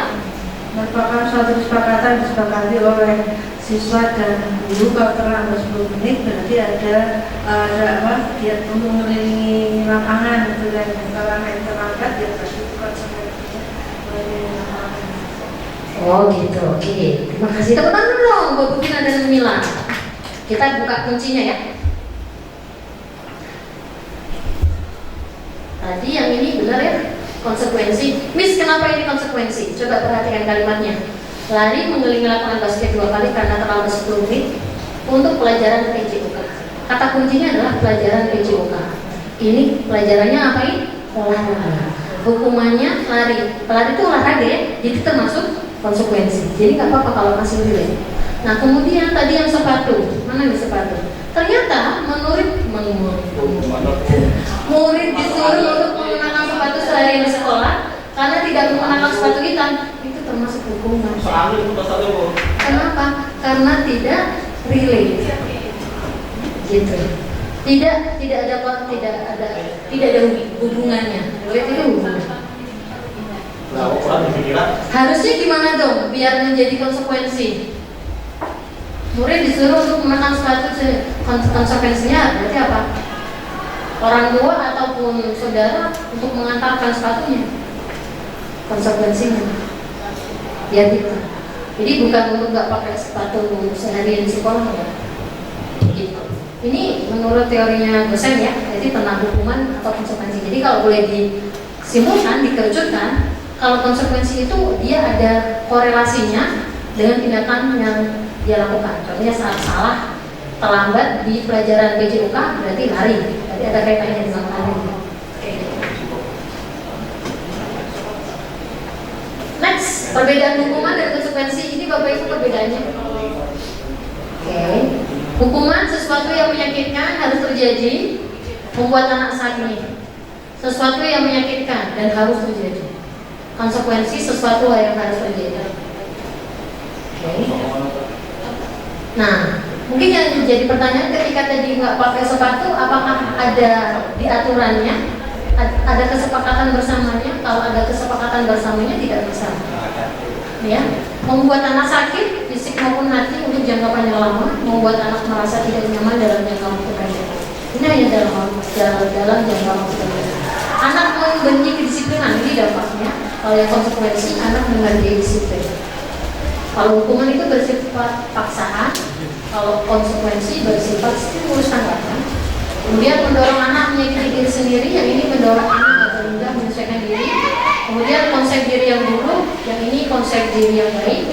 Merupakan suatu kesepakatan disepakati oleh siswa dan guru. Kalau terlambat 10 menit berarti ada apa? Dia mengelilingi lapangan gitu kan. Kalau anak yang terlambat dia pasti konsekuensinya mengelilingi lapangan. Oh gitu, oke. Terima kasih. Tepuk tangan dong buat Bu Vina dan Bu Mila. Kita buka kuncinya ya. Tadi yang ini benar ya? Konsekuensi. Miss, kenapa ini konsekuensi? Coba perhatikan kalimatnya. Lari mengelilingi lapangan basket 2 kali karena terlambat 10 menit untuk pelajaran PJOK. Kata kuncinya adalah pelajaran PJOK. Ini pelajarannya apa ini? Olahraga. Hukumannya lari. Lari itu olahraga ya, jadi termasuk konsekuensi. Jadi nggak apa-apa kalau masih relate. Nah kemudian tadi yang sepatu, mana nih sepatu? Ternyata murid disuruh untuk mengenakan sepatu sehari di sekolah karena tidak mengenakan sepatu hitam, itu termasuk hukuman. Kenapa? Karena tidak relate, gitu. Tidak ada hubungannya. Relate itu hubungan. Harusnya gimana dong biar menjadi konsekuensi? Murid disuruh untuk mengenakan sepatu, konsekuensinya berarti apa? Orang tua ataupun saudara untuk mengantarkan sepatunya, konsekuensinya ya gitu. Jadi bukan untuk nggak pakai sepatu sehari di sekolah ya. Gitu. Ini menurut teorinya dosen ya, jadi tentang hukuman atau konsekuensi. Jadi kalau boleh disimpulkan, dikerucutkan, kalau konsekuensi itu dia ada korelasinya dengan tindakan yang dia lakukan. Contohnya saat salah, terlambat di pelajaran PJOK berarti lari. Berarti ada kaitannya dengan lari. Next, perbedaan hukuman dan konsekuensi. Ini Bapak Ibu perbedaannya. Oke. Hukuman sesuatu yang menyakitkan harus terjadi, membuat anak sakit. Sesuatu yang menyakitkan dan harus terjadi. Konsekuensi sesuatu yang harus terjadi. Oke. Nah, mungkin yang jadi pertanyaan ketika tadi nggak pakai sepatu, apakah ada di aturannya? Ada kesepakatan bersamanya? Kalau ada kesepakatan bersamanya tidak bisa. Ya, membuat anak sakit fisik maupun hati untuk jangka panjang lama, membuat anak merasa tidak nyaman dalam jangka waktu pendek. Ini hanya dalam jangka waktu pendek. Anak membenci kedisiplinan, ini dampaknya. Kalau yang konsekuensi, anak menghargai disiplin. Kalau hukuman itu bersifat paksaan, kalau konsekuensi bersifat stimulus tanggapan. Kemudian mendorong anak menyakiti diri sendiri, yang ini mendorong anak agar mudah menyesuaikan diri. Kemudian konsep diri yang buruk, yang ini konsep diri yang baik.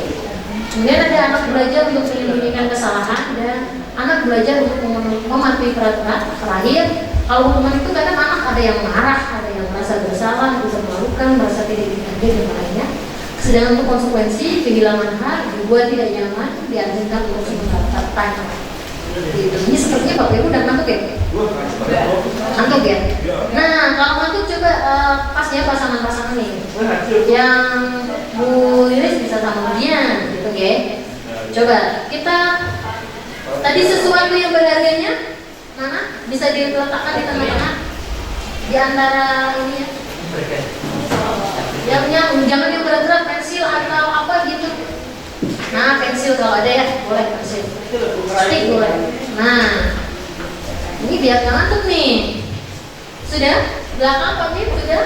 Kemudian ada anak belajar untuk menyembunyikan kesalahan dan anak belajar untuk mematuhi peraturan. Terakhir, kalau hukuman itu kadang anak ada yang marah, ada yang merasa bersalah, bisa melakukan, merasa tidak dihargai dan lainnya. Sedangkan untuk konsekuensi, kehilangan hak, dibuat tidak nyaman, dianjurkan untuk sementara time. Ini sepertinya Bapak Ibu udah ngantuk ya? Ngantuk ya? Nah, kalau ngantuk coba pas ya pasangan-pasangan nih. Yang Bu Lilis bisa sama dia, gitu ya. Coba kita tadi sesuatu yang berharganya mana? Bisa diletakkan di tengah-tengah di antara ini ya. Jangan yang berat-berat, pensil atau apa gitu. Nah, pensil kalau ada ya, boleh pensil. Stick boleh. Nah, ini biar nggak ngantuk nih. Sudah? Belakang Pak Mim sudah?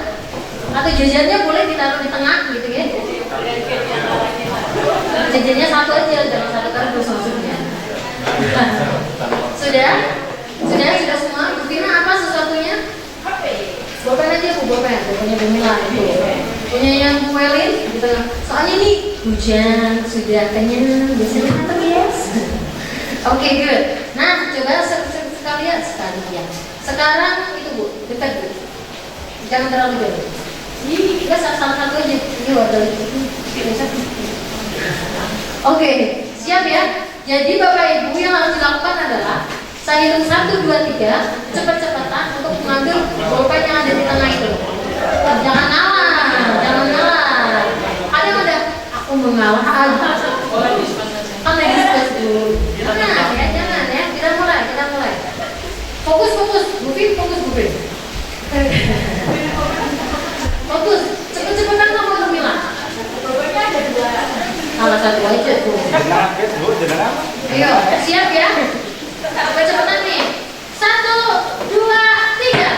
Atau jajannya boleh ditaruh di tengah gitu ya? Jajannya satu aja, jangan satu kardus maksudnya. Sudah? Sudah semua? Bu Vina apa sesuatunya? HP. Bapak, bapaknya Bumila itu. Punya yang Bu Welin gitu. Soalnya nih hujan sudah kenyang, biasanya apa yes? Oke, good. Nah, coba sekalian. Sekarang itu Bu, dekat Bu. Jangan terlalu jauh. Ini kita salah satu aja. Ini wadah itu. Oke, siap ya. Jadi Bapak Ibu yang harus dilakukan adalah saya hitung 1, 2, 3, cepat-cepatan untuk mengambil bolpen yang ada di tengah itu. Jangan ngalah. Ada yang udah aku mengalah aja. Kan lagi discuss dulu. Jangan ya. Kita mulai. Fokus, Bufin. Fokus, cepet-cepetan kamu Camilla. Salah satu aja tuh. Ayo, siap ya. Cepet-cepetan nih. 1, 2, 3.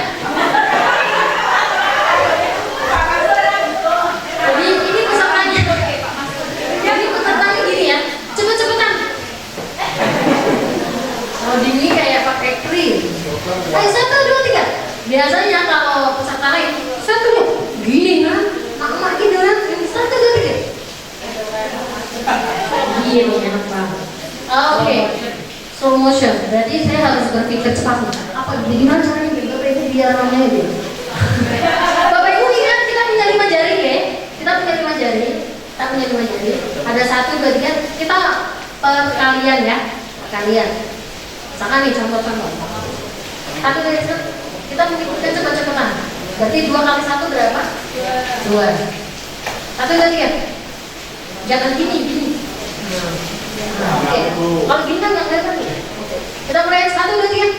Ini pesertanya. Jadi pesertanya gini ya. Cepet-cepetan. Oh, ini kayak pakai krim. Ayo 1, 2, 3. Biasanya kalau peserta lain 1, gini kan. Mak gini kan. 1, 2, 3. Iya, enak banget. Oke. Slow motion, berarti saya harus berpikir cepat nih. Apa gimana caranya Bapak Ibu biar namanya itu? Bapak Ibu ingat kita punya 5 jari ya? Kita punya 5 jari. Ada 1, 2, 3. Kita perkalian ya. Perkalian. Misalkan nih contoh-contoh. 1, 2, 3. Kita mengikutkan cepat-cepatan. Berarti 2 kali 1 berapa? 2. 1, 2, 3. Jangan gini. Oke. Kalau gini kan nggak kelihatan nih. Kita mulai 1, 2, 3.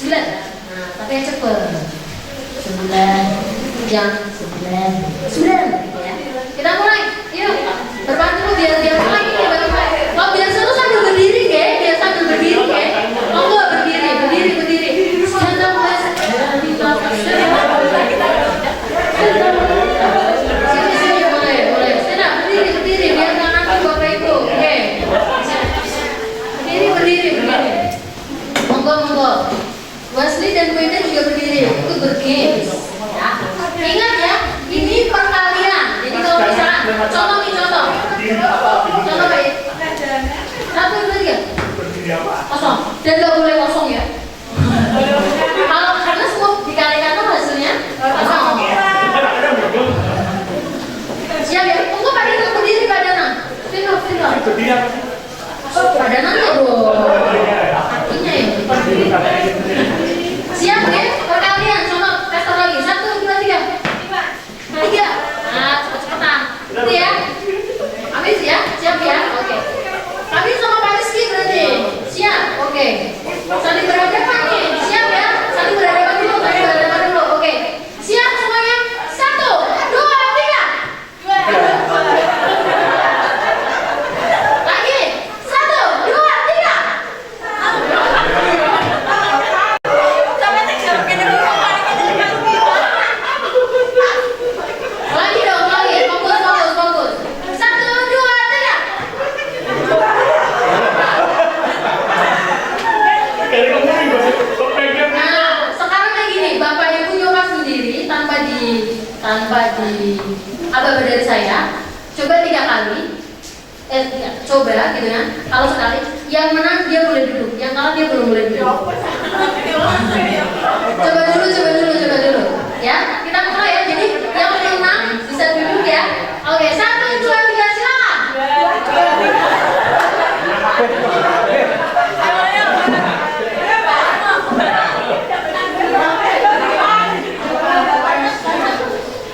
9. Nah, tapi yang cepet. 9. Yang 9. Gitu ya. Kita mulai. Yuk. Berbantu dulu biar mulai ini baru mulai. Kalau biar seru sambil berdiri ya. Oh enggak berdiri. Stand up guys. Sini boleh. Stand up berdiri biar nggak ngantuk Bapak Ibu. Oke. Berdiri. Monggo. Wesley dan Wenda juga berdiri. Ikut bergames. Ya. Ingat ya, ini perkalian. Jadi kalau misalnya contoh. Contoh baik. 1, 2, 3. Kosong. Dan nggak boleh kosong ya. Kalau karena semua dikalikan tuh hasilnya kosong. Siap ya. Tunggu padanan berdiri padanan. Stand. Padanan tuh dong. Kakinya ya. Siap ya. Perkalian. Contoh. Tester lagi. 1, 2, 3. 3. Nah, cepet-cepetan. Gitu ya. Habis ya. Siap ya. Oke. Kami sama Pak Rizky berarti. Siap. Oke. Saling berhadapan nih. Siap ya. Saling berhadapan dulu. Oke. Siap semuanya. 1, 2, 3. Lagi. 1, 2, 3. Lagi dong. Fokus. 1, 2, 3. Nah, sekarang kayak gini, Bapak Ibu nyoba sendiri tanpa di apa dari saya. Coba 3 kali. Coba gitu kan. Kalau sekali, yang menang dia boleh duduk, yang kalah dia belum boleh duduk. Coba dulu. Ya, kita mulai ya. Jadi yang menang bisa duduk ya. Oke, 1, 2, 3 silakan.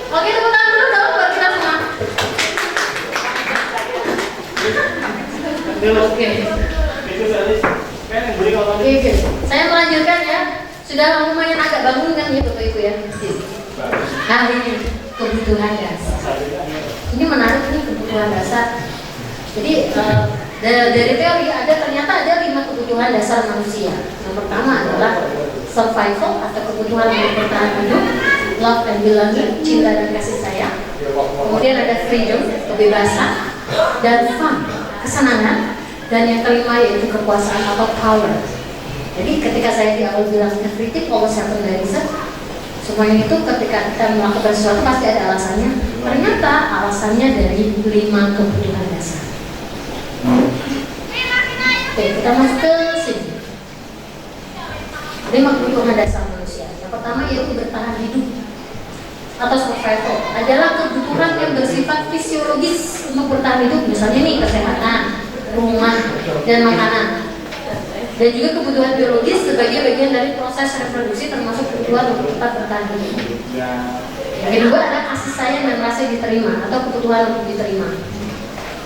Oke, tepuk tangan dulu dong buat kita semua. Oke. Saya melanjutkan ya. Sudah lumayan agak bangun kan ya Bapak Ibu ya. Nah ini kebutuhan dasar. Ini menarik nih kebutuhan dasar. Jadi dari teori ternyata ada 5 kebutuhan dasar manusia. Yang pertama adalah survival atau kebutuhan untuk bertahan hidup, love and belonging, cinta dan kasih sayang. Kemudian ada freedom, kebebasan, dan fun, kesenangan. Dan yang kelima yaitu kekuasaan atau power. Jadi ketika saya di awal bilang everything always happen by reason, Semuanya itu ketika kita melakukan sesuatu pasti ada alasannya. Ternyata alasannya dari 5 kebutuhan dasar. Oke, kita masuk ke sini. 5 kebutuhan dasar manusia. Yang pertama yaitu bertahan hidup atau survival. Adalah kebutuhan yang bersifat fisiologis untuk bertahan hidup. Misalnya nih kesehatan, rumah, dan makanan. Dan juga kebutuhan biologis sebagai bagian dari proses reproduksi termasuk kebutuhan untuk tetap bertahan hidup. Yang kedua ada kasih sayang dan rasa diterima atau kebutuhan untuk diterima.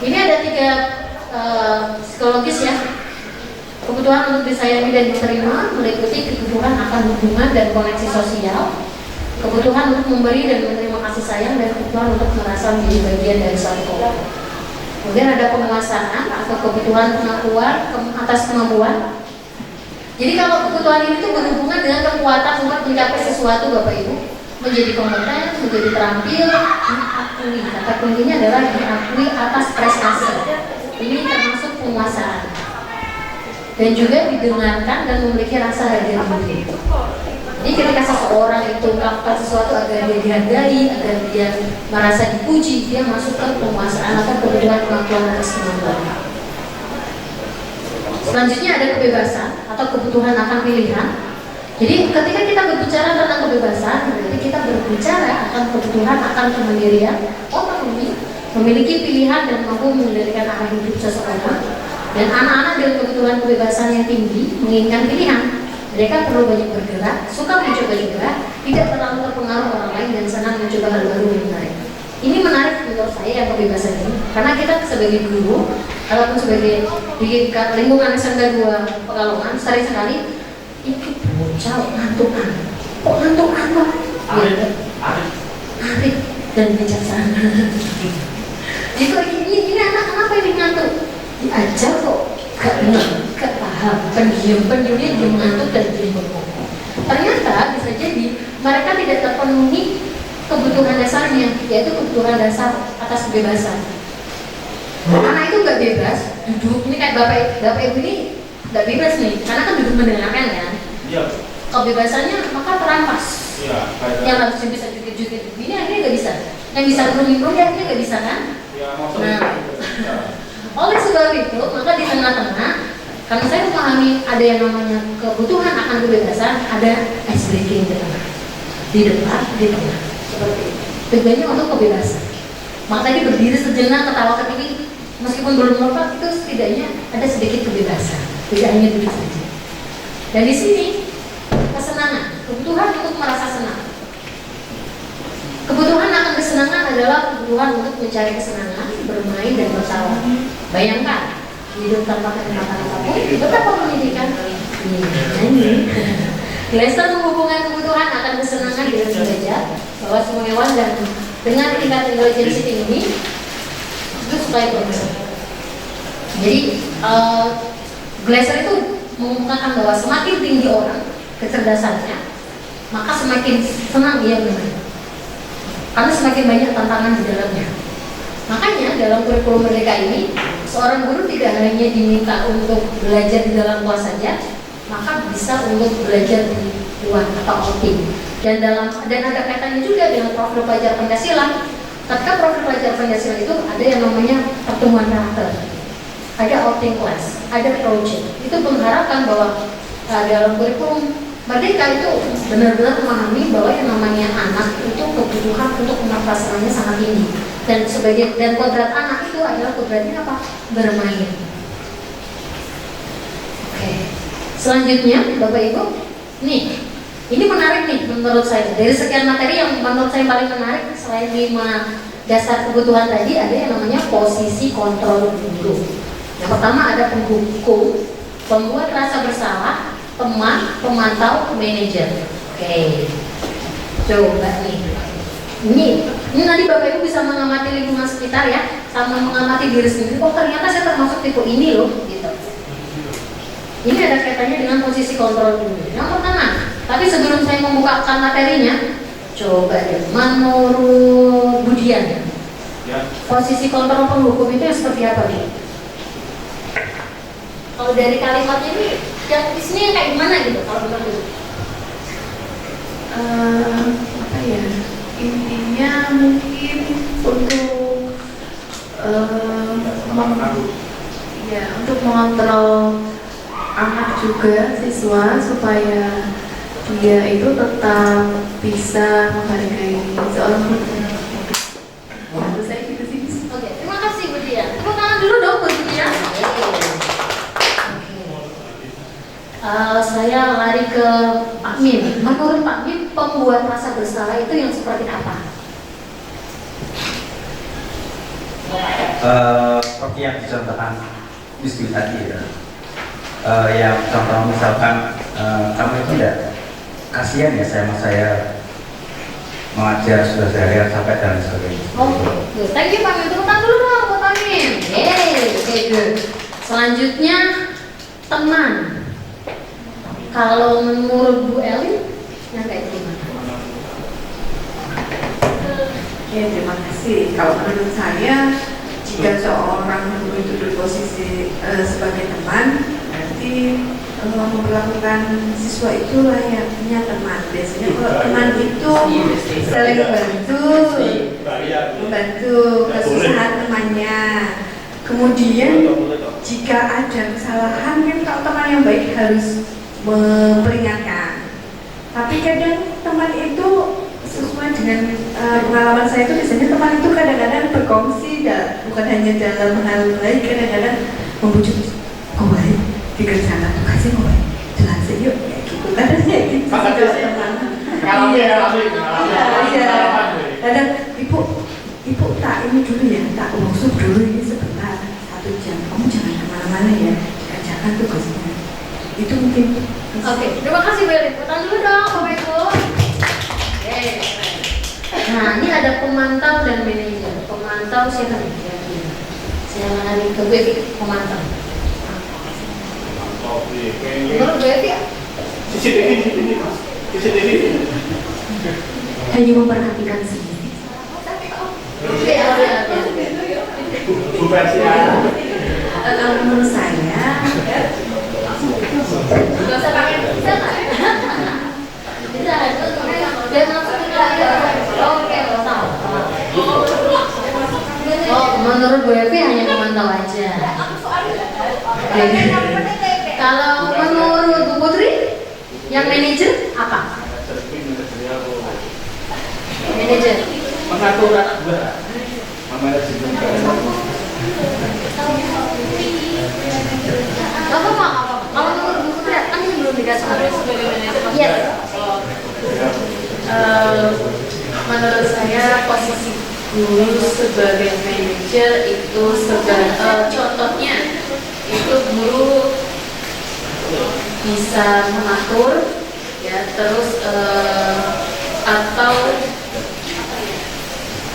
Ini ada 3 psikologis ya. Kebutuhan untuk disayangi dan diterima meliputi kebutuhan akan hubungan dan koneksi sosial, kebutuhan untuk memberi dan menerima kasih sayang, dan kebutuhan untuk merasa menjadi bagian dari suatu kelompok. Kemudian ada penguasaan atau kebutuhan pengakuan atas kemampuan. Jadi kalau kebutuhan ini tuh berhubungan dengan kekuatan untuk mencapai sesuatu, Bapak Ibu, menjadi kompeten, menjadi terampil, diakui. Kata kuncinya adalah diakui atas prestasi. Ini termasuk penguasaan. Dan juga didengarkan dan memiliki rasa harga diri. Jadi ketika seseorang itu melakukan sesuatu agar dia dihargai, agar dia merasa dipuji, dia masuk ke penguasaan atau kebutuhan pengakuan atas kemampuan. Selanjutnya ada kebebasan atau kebutuhan akan pilihan. Jadi ketika kita berbicara tentang kebebasan, berarti kita berbicara akan kebutuhan akan kemandirian, otonomi, memiliki pilihan dan mampu mengendalikan arah hidup seseorang. Dan anak-anak dengan kebutuhan kebebasan yang tinggi menginginkan pilihan. Mereka perlu banyak bergerak, suka mencoba juga, tidak terlalu terpengaruh orang lain, dan senang mencoba hal baru yang menarik. Ini menarik menurut saya yang kebebasan ini, karena kita sebagai guru ataupun sebagai di lingkungan SMK 2 Pekalongan sering sekali itu bocah ngantukan, kok ngantukan kok? Arif dan bijaksana. Itu ini anak kenapa ini ngantuk? Diajar kok gak paham, pendiam-pendiamnya dia mengantuk dan dia berbohong. Ternyata bisa jadi mereka tidak terpenuhi kebutuhan dasarnya, yaitu kebutuhan dasar atas kebebasan. Anak itu gak bebas duduk, ini kayak bapak ibu ini gak bebas nih, karena kan duduk mendengarkan kan. Iya. Kebebasannya maka terampas. Iya. Yang harusnya bisa jukit-jukit ini akhirnya gak bisa. Yang bisa ngerumit akhirnya gak bisa kan. Iya, nah, oleh sebab itu, maka di tengah-tengah, karena saya memahami ada yang namanya kebutuhan akan kebebasan, ada ice breaking di tengah, di depan, di tengah, seperti itu. Tujuannya untuk kebebasan. Maka tadi berdiri sejenak, ketawa ke TV, meskipun belum melompat, itu setidaknya ada sedikit kebebasan, tidak hanya duduk saja. Dan di sini kesenangan, kebutuhan untuk merasa senang. Kebutuhan akan kesenangan adalah kebutuhan untuk mencari kesenangan, bermain dan bersalah. Bayangkan, hidup tanpa kenikmatan apapun, betapa menyedihkan. Ini. Gleiser menghubungkan kebutuhan akan kesenangan dengan derajat bahwa semua hewan dan dengan tingkat intelijensi tinggi itu suka bermain. Jadi Gleiser itu mengungkapkan bahwa semakin tinggi orang kecerdasannya, maka semakin senang dia bermain. Karena semakin banyak tantangan di dalamnya. Makanya dalam kurikulum Merdeka ini, seorang guru tidak hanya diminta untuk belajar di dalam kelas saja, maka bisa untuk belajar di luar atau outing. Dan ada kaitannya juga dengan profil pelajar Pancasila. Ketika profil pelajar Pancasila itu ada yang namanya pertumbuhan karakter, ada outing class, ada project. Itu mengharapkan bahwa dalam kurikulum Merdeka itu benar-benar memahami bahwa yang namanya anak itu kebutuhan untuk penafsirannya sangat tinggi, dan kodrat anak itu adalah kodratnya apa? Bermain. Oke. Selanjutnya, Bapak Ibu, nih, ini menarik nih menurut saya. Dari sekian materi yang menurut saya paling menarik selain 5 dasar kebutuhan tadi, ada yang namanya posisi kontrol guru. Yang pertama ada penghukum, pembuat rasa bersalah, teman, pemantau, manajer. Oke, coba nih. Ini nanti Bapak Ibu bisa mengamati lingkungan sekitar ya, sama mengamati diri sendiri. Oh ternyata saya termasuk tipe ini loh, gitu. Ini ada kaitannya dengan posisi kontrol dulu. Yang pertama, tapi sebelum saya membukakan materinya, coba deh, menurut Budian, ya. Posisi kontrol penghukum itu yang seperti apa nih? Kalau dari kalimatnya ini yang di sini kayak gimana gitu kalau menurut apa ya, intinya mungkin untuk untuk mengontrol anak juga, siswa, supaya dia itu tetap bisa menghargai seorang guru. Menurut saya gitu sih. Oke, terima kasih Bu Dian. Tepuk tangan dulu dong buat Bu Dian. Saya lari ke Pak Mim. Menurut Pak Mim, pembuat rasa bersalah itu yang seperti apa? Seperti yang dicontohkan Miss Dwi tadi ya, yang contoh misalkan kamu itu enggak kasihan ya sama saya mengajar sudah seharian sampai dan sebagainya. Good. Thank you Pak Mim. Tepuk tangan dulu dong buat Pak Mim. Oke, good. Selanjutnya teman. Kalau menurut Bu Elin, yang kayak gimana? Ya, terima kasih. Kalau menurut saya, jika seorang guru itu berposisi sebagai teman, berarti memperlakukan siswa itu layaknya teman. Biasanya kalau teman itu saling membantu kesusahan temannya. Kemudian jika ada kesalahan, kan kalau teman yang baik harus memperingatkan. Tapi kadang teman itu sesuai dengan pengalaman saya itu, biasanya teman itu kadang-kadang berkongsi, bukan hanya dalam hal baik, kadang-kadang membujuk kowe dikerjakan tugasnya kowe jelasin yuk, kayak gitu. Kadang kayak gitu teman. Iya. Kadang ibu tak ini dulu ya, tak workshop dulu ini sebentar 1 jam. Kamu jangan kemana-mana ya, dikerjakan tugasnya. Itu mungkin. Oke, terima kasih Bu Elin. Tangan dulu dong Bapak Ibu. Nah, ini ada pemantau dan manajer. Pemantau siapa nih? Saya lari ke Bu Evi, pemantau. Menurut Bu Evi ya? Hanya memperhatikan sendiri. Kalau menurut saya, Gak usah pakai bisa nggak? Bisa, biar masukin lagi. Oke, tahu. Oh, menurut Bu Evi hanya memantau aja. Kalau menurut Bu Putri, yang manajer apa? Manajer. Pengaturan juga. Apa? Kalau menurut Bu Putri, kan ini belum dikasih. Yes. Menurut saya posisi guru sebagai manajer itu contohnya itu guru bisa mengatur ya, terus atau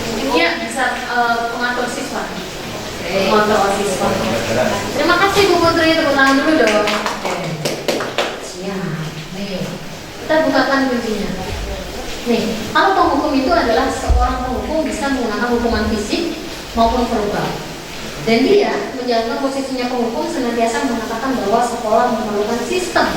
intinya bisa mengatur siswa. Mengatur siswa. Terima kasih Bu Putri, tepuk tangan dulu dong. Siap. Nih, kita bukakan kuncinya. Nih, kalau penghukum itu adalah seorang penghukum bisa menggunakan hukuman fisik maupun verbal. Dan dia menjalankan posisinya penghukum senantiasa mengatakan bahwa sekolah memerlukan sistem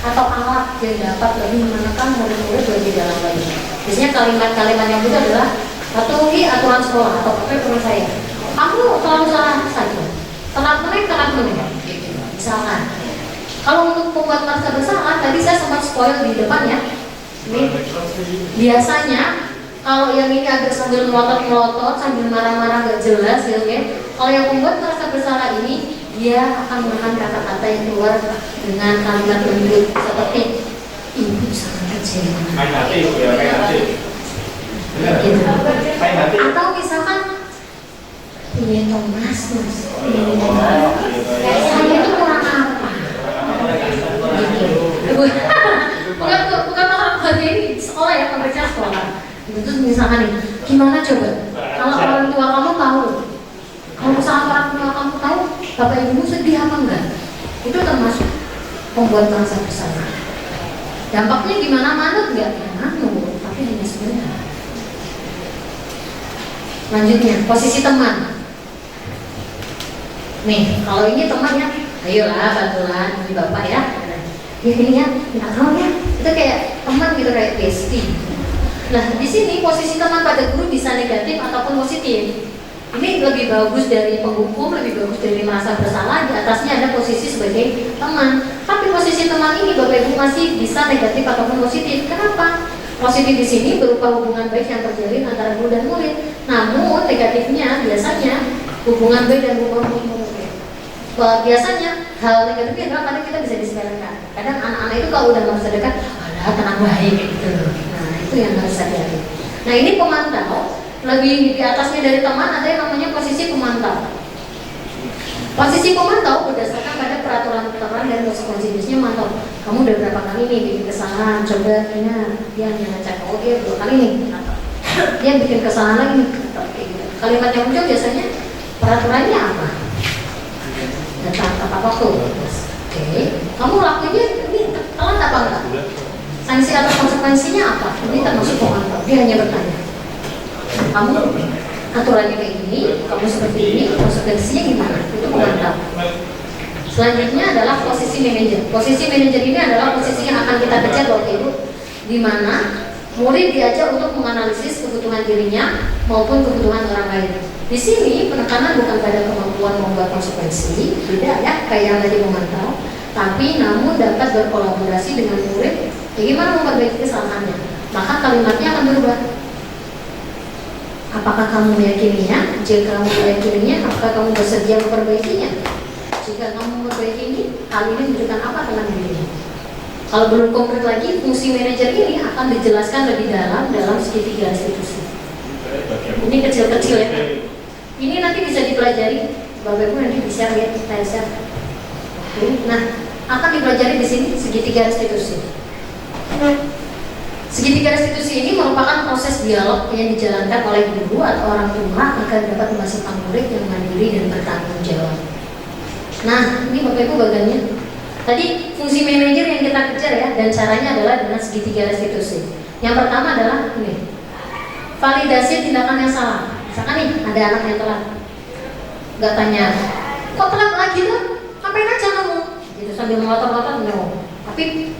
atau alat yang dapat lebih menekan murid-murid belajar dalam baik. Biasanya kalimat-kalimat yang itu adalah patuhi aturan sekolah atau apa saya. Kamu selalu salah saja. Telat menit. Misalkan, kalau untuk pembuat merasa bersalah, tadi saya sempat spoil di depan ya. Ini biasanya kalau yang ini agak sambil melotot, sambil marah-marah gak jelas ya, oke. Kalau yang membuat merasa bersalah ini, dia akan menggunakan kata-kata yang keluar dengan kalimat lembut seperti ibu sangat kecewa. Gitu. Atau misalkan ini Thomas, saya itu kurang apa? Gitu. Bukan orang bagian sekolah ya, konteksnya sekolah. Terus misalkan nih, gimana coba? Kalau orang tua kamu tahu, kalau misalkan orang tua kamu tahu, bapak ibumu sedih apa enggak? Itu termasuk membuat merasa bersalah. Dampaknya gimana, manut enggak? Ya manut, tapi hanya sebentar. Lanjutnya, posisi teman. Nih, kalau ini temannya, ayolah bantulah ini bapak ya. Ya ini ya, minta tolong ya. Kita Itu kayak teman gitu, kayak bestie. Nah, di sini posisi teman pada guru bisa negatif ataupun positif. Ini lebih bagus dari penghukum, lebih bagus dari merasa bersalah. Di atasnya ada posisi sebagai teman. Tapi posisi teman ini Bapak Ibu masih bisa negatif ataupun positif. Kenapa? Positif di sini berupa hubungan baik yang terjalin antara guru dan murid. Namun negatifnya biasanya hubungan baik dan hubungan murid. Biasanya hal negatifnya adalah kadang kita bisa disepelekan. Kadang anak-anak itu kalau udah merasa dekat, ada tenang baik gitu. Nah, itu yang harus sadari. Nah, ini pemantau. Lebih di atasnya dari teman ada yang namanya posisi pemantau. Posisi pemantau berdasarkan pada peraturan terang dan konsekuensi. Biasanya mantau, kamu udah berapa kali nih bikin kesalahan, coba ingat, dia hanya cek, oh dia 2 kali nih, dia bikin kesalahan lagi nih. Kalimat yang muncul biasanya peraturannya apa? Tentang tepat waktu. Oke, kamu lakuinnya ini telat apa enggak? Sanksi atau konsekuensinya apa? Ini termasuk pemantau. Dia hanya bertanya, kamu aturannya kayak gini, kamu seperti ini, konsekuensinya gimana? Itu pemantau. Selanjutnya adalah posisi manajer. Posisi manajer ini adalah posisi yang akan kita kejar Bapak Ibu, di mana murid diajar untuk menganalisis kebutuhan dirinya maupun kebutuhan orang lain. Di sini penekanan bukan pada kemampuan membuat konsekuensi, tidak ya, kayak yang tadi memantau, tapi namun dapat berkolaborasi dengan murid bagaimana memperbaiki kesalahannya. Maka kalimatnya akan berubah. Apakah kamu meyakininya? Jika kamu meyakininya, apakah kamu bersedia memperbaikinya? Jika kamu memperbaiki ini, hal ini menunjukkan apa dengan dirinya? Kalau belum konkret lagi, fungsi manajer ini akan dijelaskan lebih dalam segitiga restitusi. Ini kecil-kecil ya. Ini nanti bisa dipelajari, Bapak Ibu nanti bisa lihat saya share. Nah, akan dipelajari di sini segitiga restitusi. Segitiga restitusi ini merupakan proses dialog yang dijalankan oleh guru atau orang tua agar dapat menghasilkan murid yang mandiri dan bertanggung jawab. Nah, ini Bapak Ibu bagiannya. Tadi fungsi manajer yang kita kejar ya, dan caranya adalah dengan segitiga restitusi. Yang pertama adalah ini, validasi tindakan yang salah. Misalkan nih, ada anak yang telat, nggak tanya, kok telat lagi tuh? Ngapain aja kamu? Gitu sambil melotot-lotot, no. Tapi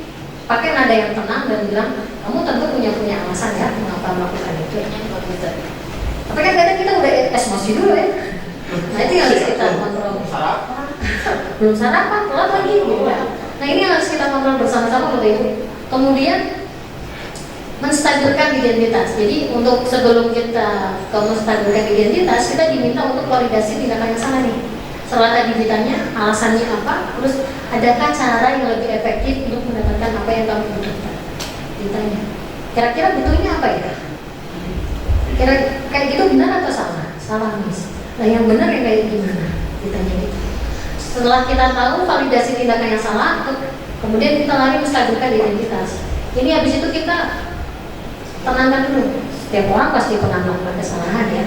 pakai nada yang tenang dan bilang, kamu tentu punya alasan ya mengapa melakukan itu. Tapi kan kadang kita udah emosi dulu ya. Nah itu yang harus kita kontrol. Belum sarapan, telat lagi gitu. Nah ini yang harus kita kontrol bersama-sama Bapak Ibu. Kemudian menstabilkan identitas. Jadi untuk sebelum kita menstabilkan identitas, kita diminta untuk validasi tindakan yang salah nih. Setelah tadi ditanya alasannya apa, terus adakah cara yang lebih efektif untuk mendapatkan apa yang kamu butuhkan? Ditanya, kira-kira butuhnya apa ya? Kira kayak gitu benar atau salah? Salah Miss. Nah yang benar yang kayak gimana? Ditanya gitu. Setelah kita tahu validasi tindakan yang salah, kemudian kita lari menstabilkan identitas. Ini habis itu kita tenangkan dulu. Setiap orang pasti pernah melakukan kesalahan ya.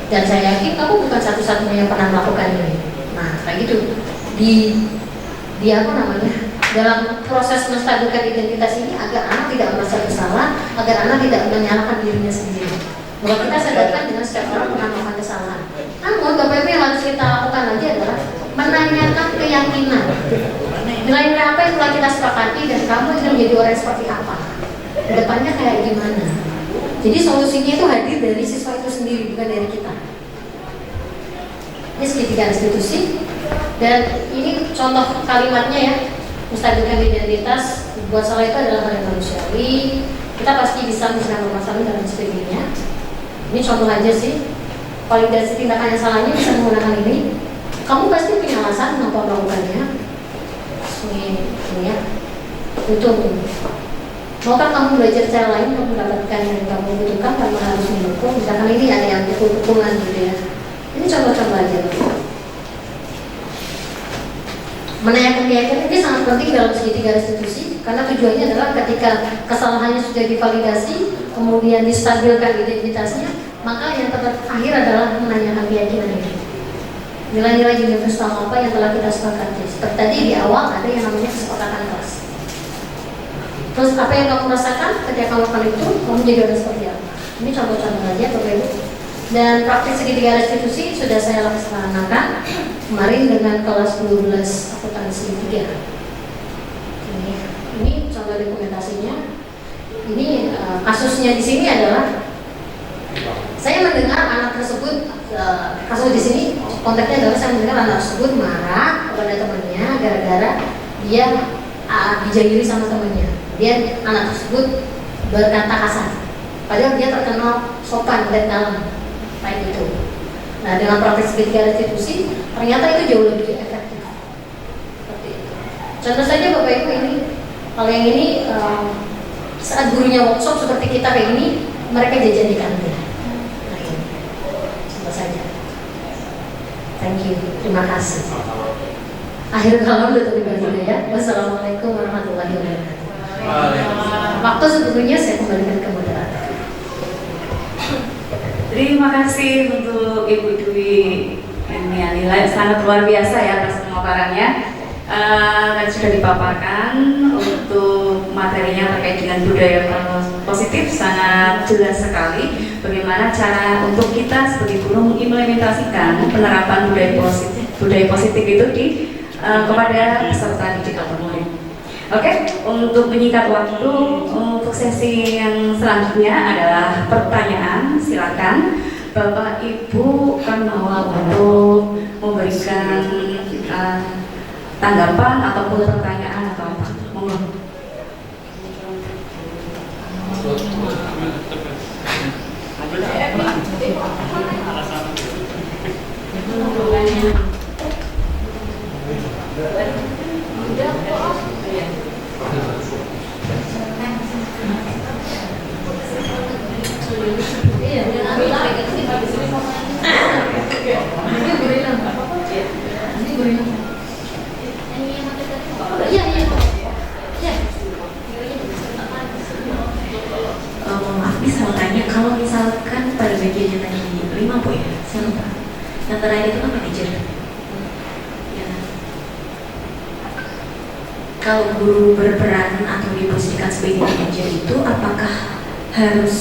Dan saya yakin kamu bukan satu-satunya yang pernah melakukan ini. Nah, kayak gitu. Di apa namanya? Dalam proses menstabilkan identitas ini agar anak tidak merasa bersalah, agar anak tidak menyalahkan dirinya sendiri. Bahwa kita sadarkan dengan setiap orang pernah melakukan kesalahan. Namun, Bapak Ibu yang harus kita lakukan lagi adalah menanyakan keyakinan. Nilai-nilai apa yang telah kita sepakati dan kamu ingin menjadi orang seperti apa? Kedepannya kayak gimana? Jadi solusinya itu hadir dari siswa itu sendiri, bukan dari kita. Ini segitiga restitusi. Dan ini contoh kalimatnya ya, menstabilkan identitas. Buat salah itu adalah hal yang manusiawi. Kita pasti bisa misalnya bermasalah dan sebagainya. Ini contoh aja sih. Validasi tindakan yang salahnya bisa menggunakan ini. Kamu pasti punya alasan mengapa melakukannya. Ini ya. Itu. Maukah kamu belajar cara lain untuk mendapatkan yang kamu butuhkan tanpa harus mendukung? Misalkan ini ada yang pukul-pukulan gitu ya. Ini contoh-contoh aja. Menanyakan keyakinan ini sangat penting dalam segitiga restitusi karena tujuannya adalah ketika kesalahannya sudah divalidasi, kemudian distabilkan identitasnya, maka yang terakhir adalah menanyakan keyakinan ini. Nilai-nilai universal apa yang telah kita sepakati? Seperti tadi di awal ada yang namanya kesepakatan kelas. Terus apa yang kamu rasakan ketika kamu lakukan itu, kamu jadi orang seperti apa? Ini contoh-contoh aja Bapak Ibu. Dan praktik segitiga restitusi sudah saya laksanakan kemarin dengan kelas 12 akuntansi 3. Ini contoh dokumentasinya. Ini kasusnya di sini adalah saya mendengar anak tersebut, kasus di sini konteksnya adalah saya mendengar anak tersebut marah kepada temannya gara-gara dia dijahili sama temannya. Dia anak tersebut berkata kasar, padahal dia terkenal sopan dan kalem kayak gitu. Nah, dengan praktek segitiga restitusi ternyata itu jauh lebih efektif. Seperti itu. Contoh saja Bapak Ibu ini, kalau yang ini saat gurunya workshop seperti kita kayak ini, mereka jajan di kantin. Nah, ini contoh saja. Thank you, terima kasih. Akhir kalam udah terima ya. Wassalamualaikum warahmatullahi wabarakatuh. Waktu sebelumnya saya kembalikan ke moderator. Terima kasih untuk Ibu Dwi ini nilai sangat luar biasa ya atas pemaparannya. Tadi sudah dipaparkan untuk materinya terkait dengan budaya positif, sangat jelas sekali bagaimana cara untuk kita sebagai guru mengimplementasikan penerapan budaya positif itu di kepada peserta didik atau murid. Oke, untuk menyingkat waktu, untuk sesi yang selanjutnya adalah pertanyaan. Silakan Bapak Ibu kan mau untuk memberikan tanggapan ataupun pertanyaan atau apa. Monggo. Maaf, bisa mau tanya, kalau misalkan pada bagiannya tadi 5 poin ya, saya lupa. Yang terakhir itu kan manajer. Ya. Kalau guru berperan atau diposisikan sebagai manajer itu, apakah harus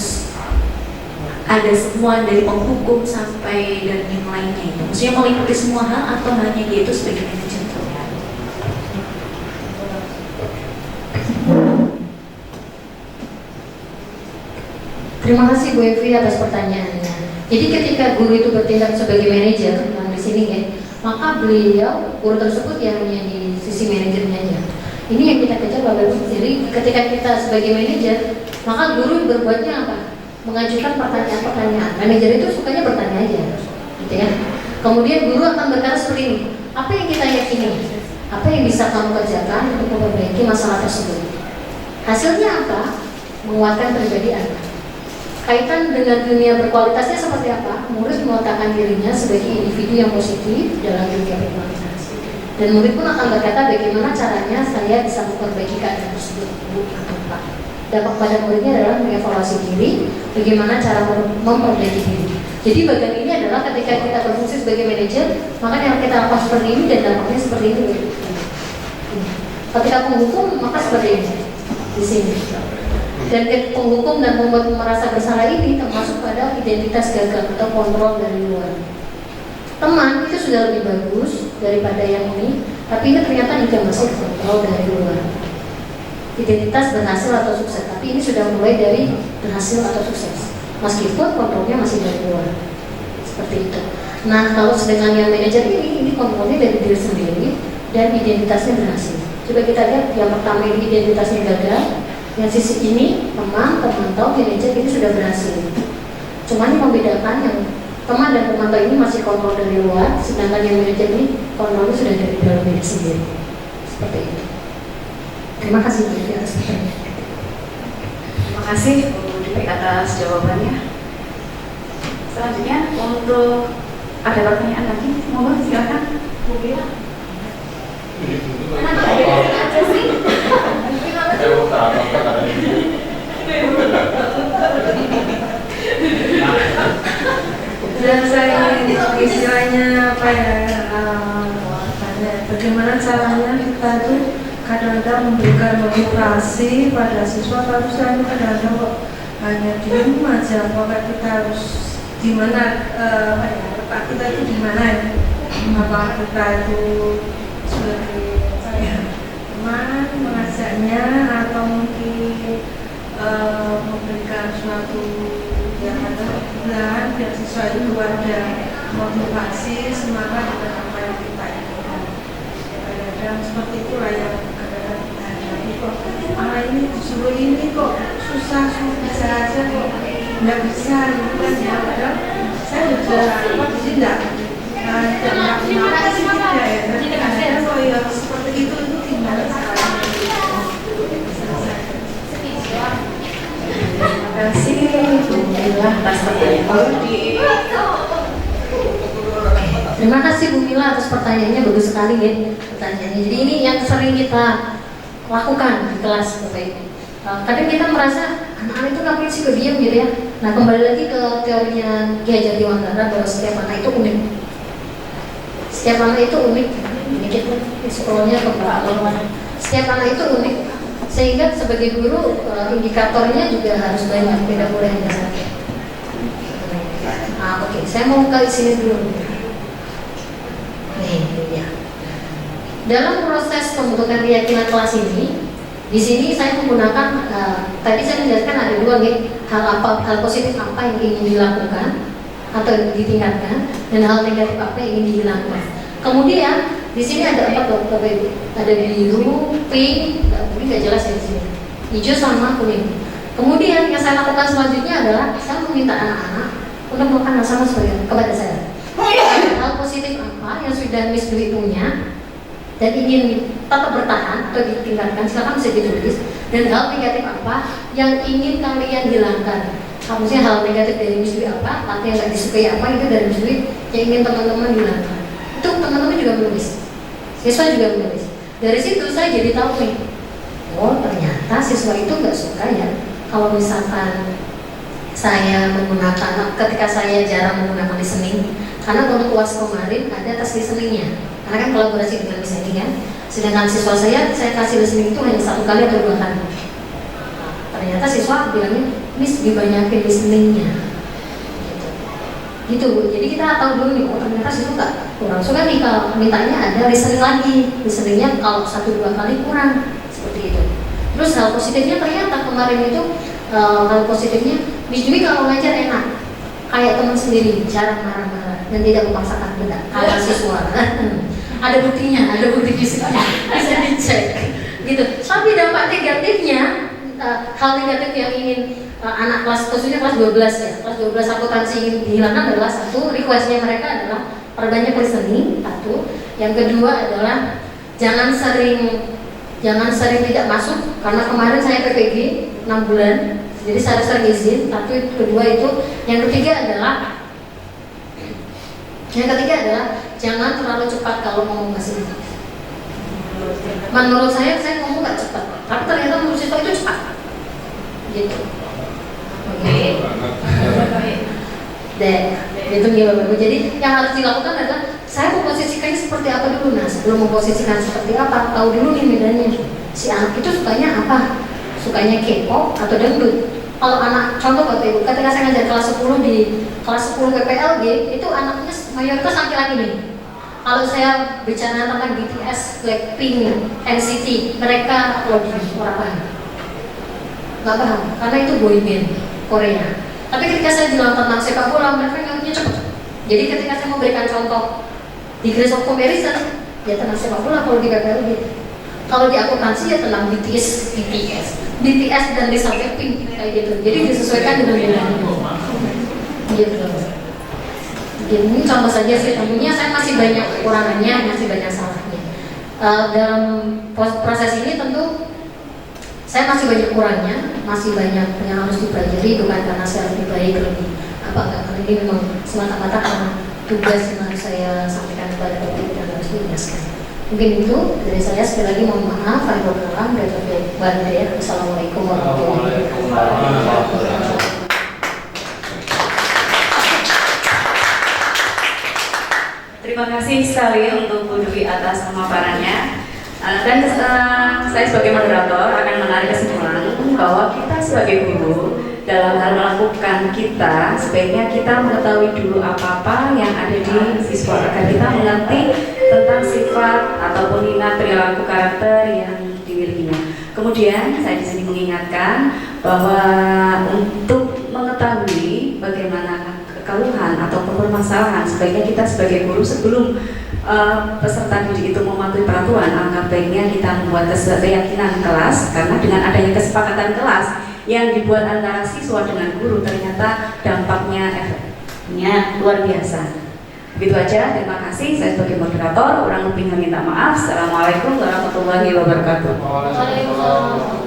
ada semua dari penghukum sampai dan yang lainnya itu? Maksudnya meliputi semua hal atau hanya dia itu sebagai manajer? Terima kasih Bu Evi atas pertanyaannya. Jadi ketika guru itu bertindak sebagai manajer, yang di sini ya, maka beliau guru tersebut yang hanya di sisi manajernya aja. Ini yang kita kejar Bapak Ibu. Jadi ketika kita sebagai manajer, maka guru berbuatnya apa? Mengajukan pertanyaan-pertanyaan. Manajer itu sukanya bertanya aja, gitu ya. Kemudian guru akan berkata seperti ini, apa yang kita yakini? Apa yang bisa kamu kerjakan untuk memperbaiki masalah tersebut? Hasilnya apa? Menguatkan pribadi Anda. Kaitan dengan dunia berkualitasnya seperti apa? Murid meletakkan dirinya sebagai individu yang positif dalam dunia berkualitas. Dan murid pun akan berkata bagaimana caranya saya bisa memperbaiki keadaan tersebut, Bu atau Pak. Dampak pada muridnya adalah mengevaluasi diri, bagaimana cara memperbaiki diri. Jadi bagian ini adalah ketika kita berfungsi sebagai manajer, maka yang kita lakukan seperti ini dan dampaknya seperti ini. Ketika penghukum maka seperti ini di sini. Dan penghukum dan membuat merasa bersalah ini termasuk pada identitas gagal atau kontrol dari luar. Teman itu sudah lebih bagus daripada yang ini, tapi ini ternyata juga masih kontrol dari luar. Identitas berhasil atau sukses, tapi ini sudah mulai dari berhasil atau sukses, meskipun kontrolnya masih dari luar. Seperti itu. Nah, kalau sedangkan yang manajer ini kontrolnya dari diri sendiri dan identitasnya berhasil. Coba kita lihat yang pertama ini identitasnya gagal. Yang sisi ini teman, pemantau, manajer ini sudah berhasil. Cuma yang membedakan yang teman dan pemantau ini masih kontrol dari luar, sedangkan yang manajer ini kontrolnya sudah dari dalam diri sendiri. Seperti itu. Terima kasih Bu atas pertanyaan. Terima kasih Bu Dwi atas jawabannya. Selanjutnya untuk ada pertanyaan lagi, mohon silakan Bu Bila. Aja sih. Dan saya istilahnya apa ya? Bagaimana caranya kita itu kadang-kadang memberikan motivasi pada siswa, tapi saya kadang-kadang kok hanya diem aja. Apakah kita harus di mana? Letak kita itu di mana ya? Apakah kita itu sebagai teman mengajaknya atau siswa itu ada motivasi, semangat dengan apa yang kita inginkan. Kadang-kadang seperti itulah yang kadang-kadang kita hadapi, kok ini disuruh ini kok susah bisa aja kok nggak bisa gitu kan ya. Padahal saya juga di sini tidak kenapa sih tidak ya. Tapi kadang-kadang kok ya seperti itu tinggal sekali. Terima kasih Bu Mila atas pertanyaan. Terima kasih Bu Mila atas pertanyaannya, bagus sekali ya pertanyaannya. Jadi ini yang sering kita lakukan di kelas Bapak Ibu. Kadang kita merasa anak-anak itu ngapain sih diam gitu ya. Nah kembali lagi ke teorinya Ki Hajar Dewantara bahwa setiap anak itu unik. Setiap anak itu unik. Ini kita sekolahnya ke bawah. Setiap anak itu unik. Sehingga sebagai guru indikatornya juga harus banyak, tidak boleh hanya satu. Oke, saya mau ke sini dulu. Nih, ya. Dalam proses pembentukan keyakinan kelas ini, di sini saya menggunakan tadi saya menjelaskan ada dua nih, hal positif apa yang ingin dilakukan atau ditingkatkan dan hal negatif apa yang ingin dihilangkan. Kemudian di sini ada 4 Bapak Ibu, ada biru, pink, ini nggak jelas ya di sini, hijau sama kuning. Kemudian yang saya lakukan selanjutnya adalah saya meminta anak-anak untuk melakukan hal sama kepada saya. Hal positif apa yang sudah Miss Dwi punya dan ingin tetap bertahan atau ditingkatkan, silakan bisa ditulis. Dan hal negatif apa yang ingin kalian hilangkan. Maksudnya hal negatif dari Miss Dwi apa, atau yang nggak disukai apa itu dari Miss Dwi yang ingin teman-teman hilangkan. Itu teman-teman juga menulis, siswa juga menulis. Dari situ saya jadi tahu nih, oh ternyata siswa itu nggak suka ya kalau misalkan saya menggunakan, ketika saya jarang menggunakan listening. Karena untuk UAS kemarin ada tes listeningnya, karena kan kolaborasi dengan listening kan. Sedangkan siswa saya kasih listening itu hanya 1 kali atau 2 kali. Ternyata siswa bilangnya, Miss dibanyakin listeningnya. Gitu Bu, jadi kita tahu dulu nih, oh ternyata siswa nggak kurang suka nih kalau mintanya ada listening lagi. Listeningnya kalau 1-2 kali kurang, seperti itu. Terus hal positifnya ternyata kemarin itu hal positifnya Miss Dwi kalau ngajar enak, kayak teman sendiri, jarang marah-marah dan tidak memaksakan benda. Kalau siswa ada buktinya, ada bukti fisiknya, bisa dicek gitu. Tapi dampak negatifnya, hal negatif yang ingin anak kelas, khususnya kelas 12 ya, kelas 12 akuntansi ingin dihilangkan adalah satu, requestnya mereka adalah perbanyak listening, satu. Yang kedua adalah jangan sering tidak masuk, karena kemarin saya PPG 6 bulan, jadi saya sering izin. Satu, kedua itu. Yang ketiga adalah jangan terlalu cepat kalau ngomong bahasa Inggris. Menurut saya ngomong nggak cepat, tapi ternyata menurut siswa itu cepat. Gitu. Oke. Dan itu ya Bapak Ibu. Jadi yang harus dilakukan adalah saya memposisikannya seperti apa dulu. Nah sebelum memposisikan seperti apa, tahu dulu nih medannya. Si anak itu sukanya apa? Sukanya K-pop atau dangdut? Kalau anak, contoh Bapak Ibu, ketika saya ngajar kelas 10 di kelas 10 PPLG, itu anaknya mayoritas laki-laki nih. Kalau saya bicara tentang BTS, Blackpink, NCT, mereka orang paham. Nggak paham, karena itu boyband Korea. Tapi ketika saya bilang tentang sepak bola, mereka ngertinya cepat. Jadi ketika saya memberikan contoh di Grace of Comparison, ya tentang sepak bola kalau di PPLG. Kalau di akuntansi ya tentang BTS dan Lisa Blackpink kayak gitu. Jadi disesuaikan dengan bidangnya. Gitu. Ini contoh saja sih, tentunya saya masih banyak kekurangannya, masih banyak salahnya. Dalam proses ini tentu saya masih banyak kurangnya, masih banyak yang harus dipelajari, bukan karena saya lebih baik lebih apa enggak, karena ini memang semata-mata karena tugas yang harus saya sampaikan kepada Bapak Ibu dan harus dijelaskan. Mungkin itu dari saya, sekali lagi mohon maaf, Assalamualaikum warahmatullahi wabarakatuh. Terima kasih sekali untuk Bu Dwi atas pemaparannya. Dan saya sebagai moderator akan menarik kesimpulan bahwa kita sebagai guru dalam hal melakukan kita sebaiknya kita mengetahui dulu apa-apa yang ada di siswa agar kita mengerti tentang sifat ataupun minat perilaku karakter yang dimilikinya. Kemudian saya di sini mengingatkan bahwa untuk mengetahui bagaimana keluhan atau permasalahan, sebaiknya kita sebagai guru sebelum peserta didik itu mematuhi peraturan, alangkah baiknya kita membuat keyakinan kelas, karena dengan adanya kesepakatan kelas yang dibuat antara siswa dengan guru ternyata dampaknya efeknya luar biasa. Begitu aja, terima kasih. Saya sebagai moderator, kurang lebihnya minta maaf. Assalamualaikum warahmatullahi wabarakatuh. Waalaikumsalam.